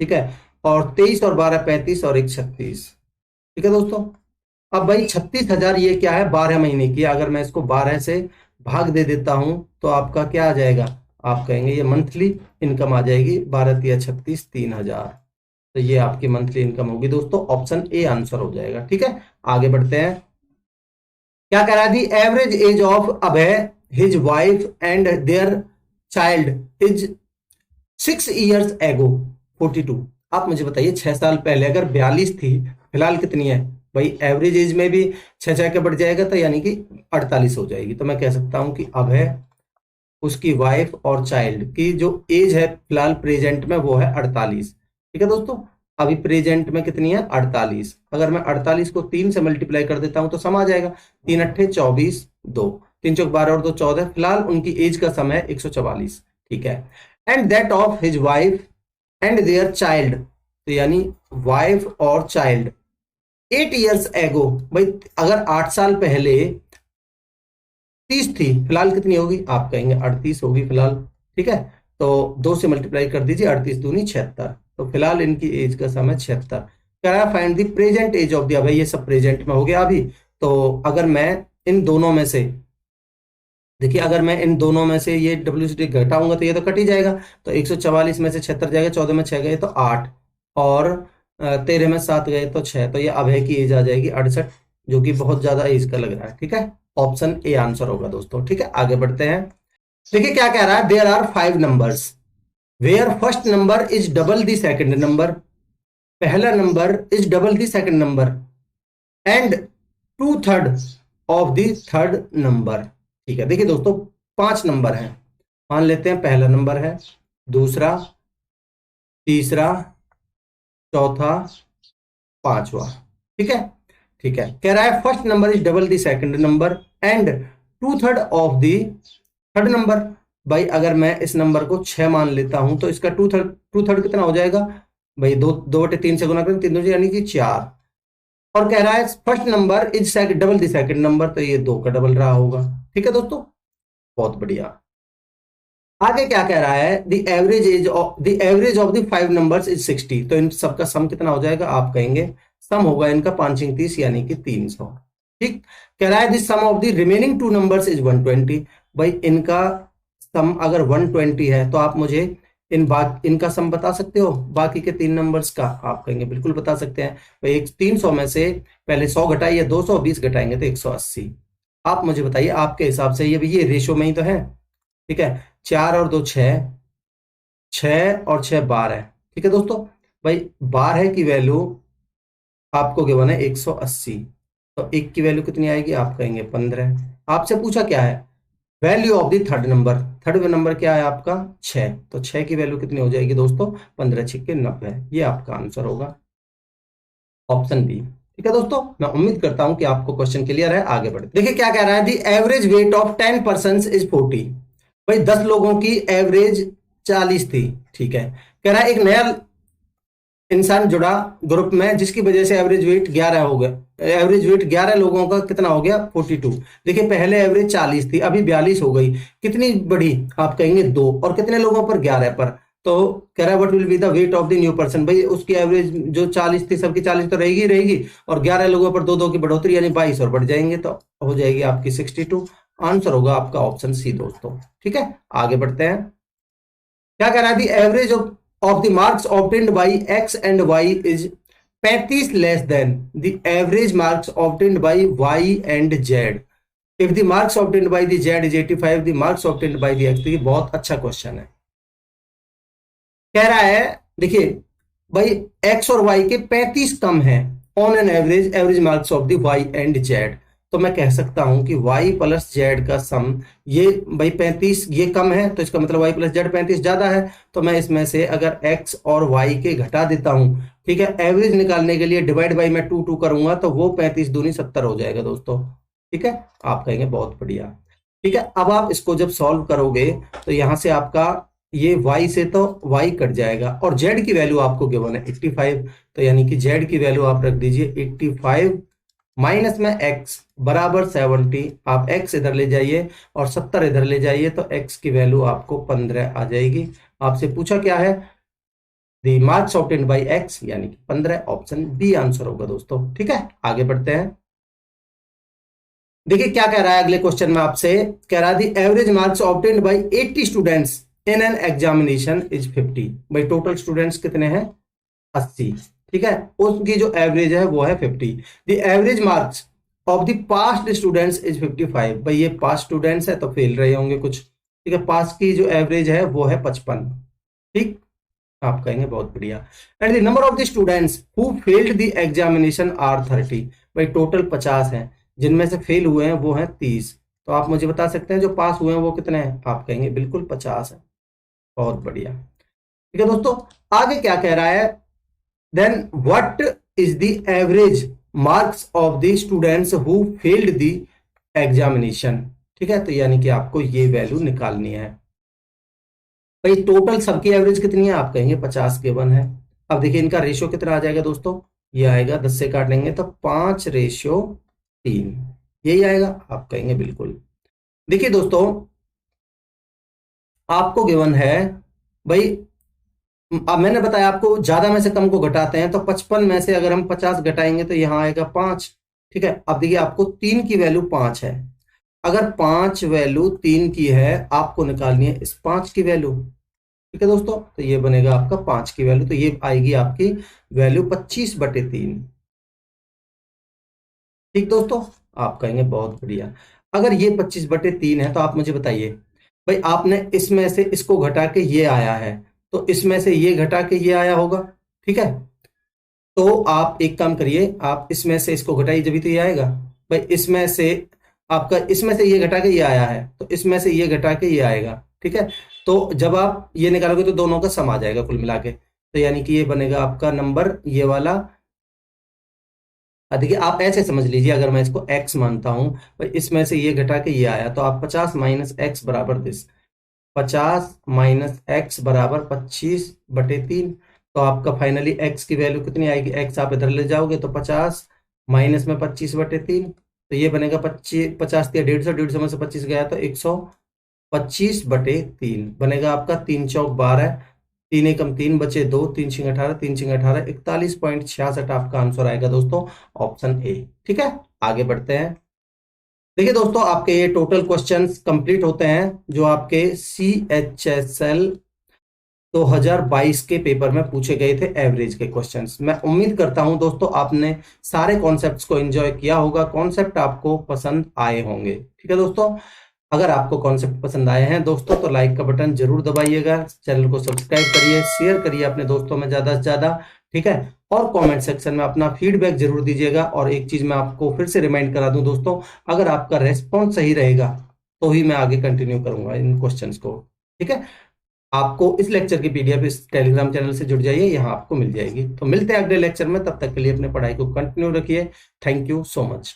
ठीक है। और 23 और 12 35 और 1 36। ठीक है दोस्तों। अब भाई 36,000 ये क्या है? 12 महीने की। अगर मैं इसको 12 से भाग दे देता हूं तो आपका क्या आ जाएगा? आप कहेंगे ये मंथली इनकम आ जाएगी। 12 तिया 36, 3000। तो ये आपकी मंथली इनकम होगी दोस्तों। ऑप्शन ए आंसर हो जाएगा। ठीक है, आगे बढ़ते हैं। क्या कह रहा है? The average age of Abhay, his wife and their child is 6 years एगो 42। आप मुझे बताइए 6 साल पहले अगर 42 थी, फिलहाल कितनी है? भाई एवरेज एज में भी 6 के बढ़ जाएगा, तो यानी कि 48 हो जाएगी। तो मैं कह सकता हूं कि अब है उसकी वाइफ और चाइल्ड की जो एज है फिलहाल प्रेजेंट में वो है 48। ठीक है दोस्तों, अभी प्रेजेंट में कितनी है? 48। अगर मैं 48 को 3 से मल्टीप्लाई कर देता हूं तो सम आ जाएगा। 3 अट्ठे 24, 2 3 चौक 12 और 2 14। फिलहाल उनकी एज का सम है 144। ठीक है। And that of his wife and their child, तो यानी वाइफ और चाइल्ड 8 years एगो। भाई अगर 8 साल पहले 30 थी, फिलहाल कितनी होगी? आप कहेंगे 38 होगी फिलहाल। ठीक है। तो 2 से मल्टीप्लाई कर दीजिए, 38 दूनी 76। तो फिलहाल इनकी एज का समय 76। कह रहा है find the present age of Diya. भाई ये सब प्रेजेंट में हो गया अभी। तो अगर मैं इन दोनों में से, देखिए अगर मैं इन दोनों में से ये WCT घटाऊंगा तो ये तो कट ही जाएगा। तो 144 में से 76 जाएगा, 14 में 6 गए तो 8 और 13 में 7 गए तो 6। तो ये अभय की एज आ जाएगी 68, जो कि बहुत ज्यादा एज का लग रहा है। ठीक है, ऑप्शन ए आंसर होगा दोस्तों। ठीक है, आगे बढ़ते हैं। देखिए क्या कह रहा है? There are 5 numbers where first number is double the second number. पहला number is double the second number and 2/3 of the third number. ठीक है। देखिए दोस्तों 5 नंबर हैं। मान लेते हैं पहला नंबर है, दूसरा, तीसरा, चौथा, पांचवा। ठीक है। ठीक है। कह रहा है first number is double the second number and 2/3 of the third number. भाई अगर मैं इस नंबर को 6 मान लेता हूं तो इसका 2/3 कितना हो जाएगा? भाई 2/3 से गुना करें, 3 2 यानी कि 4। और कह रहा है first number is double the second number, तो ये 2 का डबल रहा होगा। ठीक है दोस्तों, बहुत बढ़िया। आगे क्या कह रहा है? The average of the 5 numbers is 60। तो इन सबका सम कितना हो जाएगा? आप कहेंगे सम होगा इनका 5 30 यानी कि 300। ठीक। कह रहा है the sum of the remaining 2 numbers is 120। भाई इनका सम अगर 120 है तो आप मुझे इनका सम बता सकते हो, बाकी के 3 नंबर्स का? आप कहेंगे बिल्कुल बता सकते हैं भाई। 300 में से पहले 100 घटाइए, 200, 20 घटाएंगे तो 180। आप मुझे बताइए आपके हिसाब से ये रेशो में ही तो है, ठीक है। 4 और 2 6, 6 और 6 12, ठीक है दोस्तों। भाई 12 की वैल्यू आपको गिवन है 180, तो 1 की वैल्यू कितनी आएगी? आप कहेंगे 15। आपसे पूछा क्या है? Value of the third number. Third number क्या है आपका? 6, तो 6 की वैल्यू कितनी हो जाएगी दोस्तों? 15 छिक्के 90। ये आपका आंसर होगा, ऑप्शन बी। ठीक है दोस्तों, मैं उम्मीद करता हूं कि आपको क्वेश्चन क्लियर है। आगे बढ़ते देखिए क्या कह रहा है, the average weight of 10 person is 40। भाई 10 लोगों की एवरेज 40 थी, ठीक है। कह रहा है एक नया इंसान जुड़ा ग्रुप में जिसकी वजह से एवरेज वेट 11 हो गया। एवरेज वेट 11 लोगों का कितना हो गया? 42। देखिए पहले एवरेज 40 थी, अभी 42 हो गई, कितनी बढ़ी? आप कहेंगे 2, और कितने लोगों पर? 11 पर। तो कह रहा है what will be the weight of the new person. भाई उसकी एवरेज जो 40 थी, सबकी 40 तो रहेगी रहेगी, और 11 लोगों पर 2 2 की बढ़ोतरी यानी 22 और बढ़ जाएंगे, तो हो जाएगी आपकी 62। आंसर होगा आपका ऑप्शन सी दोस्तों। ठीक है, आगे बढ़ते हैं। क्या कह रहा है? The average of the marks obtained by X and Y is 35 less than the average marks obtained by Y and Z if the marks obtained by the Z is 85, the marks obtained by the X. ये बहुत अच्छा question है। कह रहा है देखिए भाई x और वाई के 35 कम है on an average, average marks of the Y and Z. तो मैं कह सकता हूं कि y प्लस जेड का सम, ये भाई 35 ये कम है, तो इसका मतलब y प्लस जेड 35 ज्यादा है। तो मैं इसमें से अगर x और y के घटा देता हूं, ठीक है, एवरेज निकालने के लिए डिवाइड बाई मैं 2 2 करूंगा, तो वो 35 दूनी 70 हो जाएगा दोस्तों। ठीक है, आप कहेंगे बहुत बढ़िया। ठीक है, अब आप इसको जब सॉल्व करोगे तो यहां से आपका ये y से तो y कट जाएगा, और z की वैल्यू आपको गिवन है 85, तो यानी कि z की वैल्यू आप रख दीजिए 85 माइनस में x बराबर 70। आप x इधर ले जाइए और 70 इधर ले जाइए, तो x की वैल्यू आपको 15 आ जाएगी। आपसे पूछा क्या है? The marks obtained by x, यानी कि 15। ऑप्शन बी आंसर होगा दोस्तों। ठीक है, आगे बढ़ते हैं। देखिए क्या कह रहा है अगले क्वेश्चन में आपसे। कह रहा है the average marks obtained by 80 students in an examination is 50। भाई टोटल स्टूडेंट्स कितने हैं? 80। ठीक है, उसकी जो एवरेज है वो है 50। The average marks of the past students is 55। भाई ये पास्ट स्टूडेंट्स है तो फेल रहे होंगे कुछ, ठीक है। पास की जो एवरेज है वो है 55। ठीक, आप कहेंगे बहुत बढ़िया। And the number of the students who failed the examination are 30। भाई टोटल 50 है, जिनमें से फेल हुए हैं वो हैं 30। तो आप मुझे बता सकते हैं जो पास हुए हैं वो कितने हैं? आप कहेंगे बिल्कुल 50 है। बहुत बढ़िया। ठीक है दोस्तों, आगे क्या कह रहा है? then what is the average marks of the students who failed the examination। ठीक है, तो यानी कि आपको ये वैल्यू निकालनी है। भाई टोटल सबकी एवरेज कितनी है? आप कहेंगे 50 के 1 है। अब देखिए इनका रेशियो कितना आ जाएगा दोस्तों? ये आएगा 10 से काट लेंगे तो 5:3, यही आएगा। आप कहेंगे बिल्कुल। देखिए दोस्तों आपको गिवन है भाई, अब मैंने बताया आपको ज्यादा में से कम को घटाते हैं, तो 55 में से अगर हम 50 घटाएंगे तो यहां आएगा 5। ठीक है, अब देखिए आपको 3 की वैल्यू 5 है। अगर 5 वैल्यू 3 की है, आपको निकालनी है इस 5 की वैल्यू। ठीक है दोस्तों, तो ये बनेगा आपका 5 की वैल्यू, तो ये आएगी आपकी वैल्यू 25/3। ठीक दोस्तों, आप कहेंगे बहुत बढ़िया। अगर ये 25/3 है तो आप मुझे बताइए भाई, आपने इसमें से इसको घटा के ये आया है, तो इसमें से ये घटा के ये आया होगा। ठीक है, तो आप एक काम करिए, आप इसमें से इसको घटाइए जब भी तो ये आएगा। भाई इसमें से आपका, इसमें से ये घटा के ये आया है, तो इसमें से ये घटा के ये आएगा। ठीक है, तो जब आप ये निकालोगे तो दोनों का सम आ जाएगा कुल मिला के, तो यानी कि ये बनेगा आपका नंबर ये वाला। देखिए आप ऐसे समझ लीजिए, अगर मैं इसको x मानता हूं, तो इसमें से ये घटा के ये आया, तो आप 50 माइनस एक्स बराबर दिस, 50 माइनस एक्स बराबर 25/3। तो आपका फाइनली x की वैल्यू कितनी आएगी? x आप इधर ले जाओगे तो 50 माइनस में 25/3, तो ये बनेगा 25, 50 या 150, 150 में से 25 गया तो 125/3 बनेगा आपका। 3 चौक 12, 3 एकम 3 बचे 2, 3 छिंग 18, 3 छिंग 18, 41.66 आपका आंसर आएगा दोस्तों, ऑप्शन ए। ठीक है, आगे बढ़ते हैं। देखिए दोस्तों, आपके ये टोटल क्वेश्चंस कंप्लीट होते हैं जो आपके CHSL 2022 के पेपर में पूछे गए थे, एवरेज के क्वेश्चंस। मैं उम्मीद करता हूं दोस्तों आपने सारे कॉन्सेप्ट्स को एंजॉय किया होगा, कॉन्सेप्ट आपको पसंद आए होंगे। ठीक है दोस्तों, अगर आपको कॉन्सेप्ट पसंद आए हैं दोस्तों तो लाइक का बटन जरूर दबाइएगा, चैनल को सब्सक्राइब करिए, शेयर करिए अपने दोस्तों में ज्यादा से ज्यादा। ठीक है, और कमेंट सेक्शन में अपना फीडबैक जरूर दीजिएगा। और एक चीज मैं आपको फिर से रिमाइंड करा दूं दोस्तों, अगर आपका रेस्पॉन्स सही रहेगा तो ही मैं आगे कंटिन्यू करूंगा इन क्वेश्चंस को। ठीक है, आपको इस लेक्चर की PDF इस टेलीग्राम चैनल से जुड़ जाइए, यहाँ आपको मिल जाएगी। तो मिलते हैं अगले लेक्चर में, तब तक के लिए अपने पढ़ाई को कंटिन्यू रखिए। Thank you so much.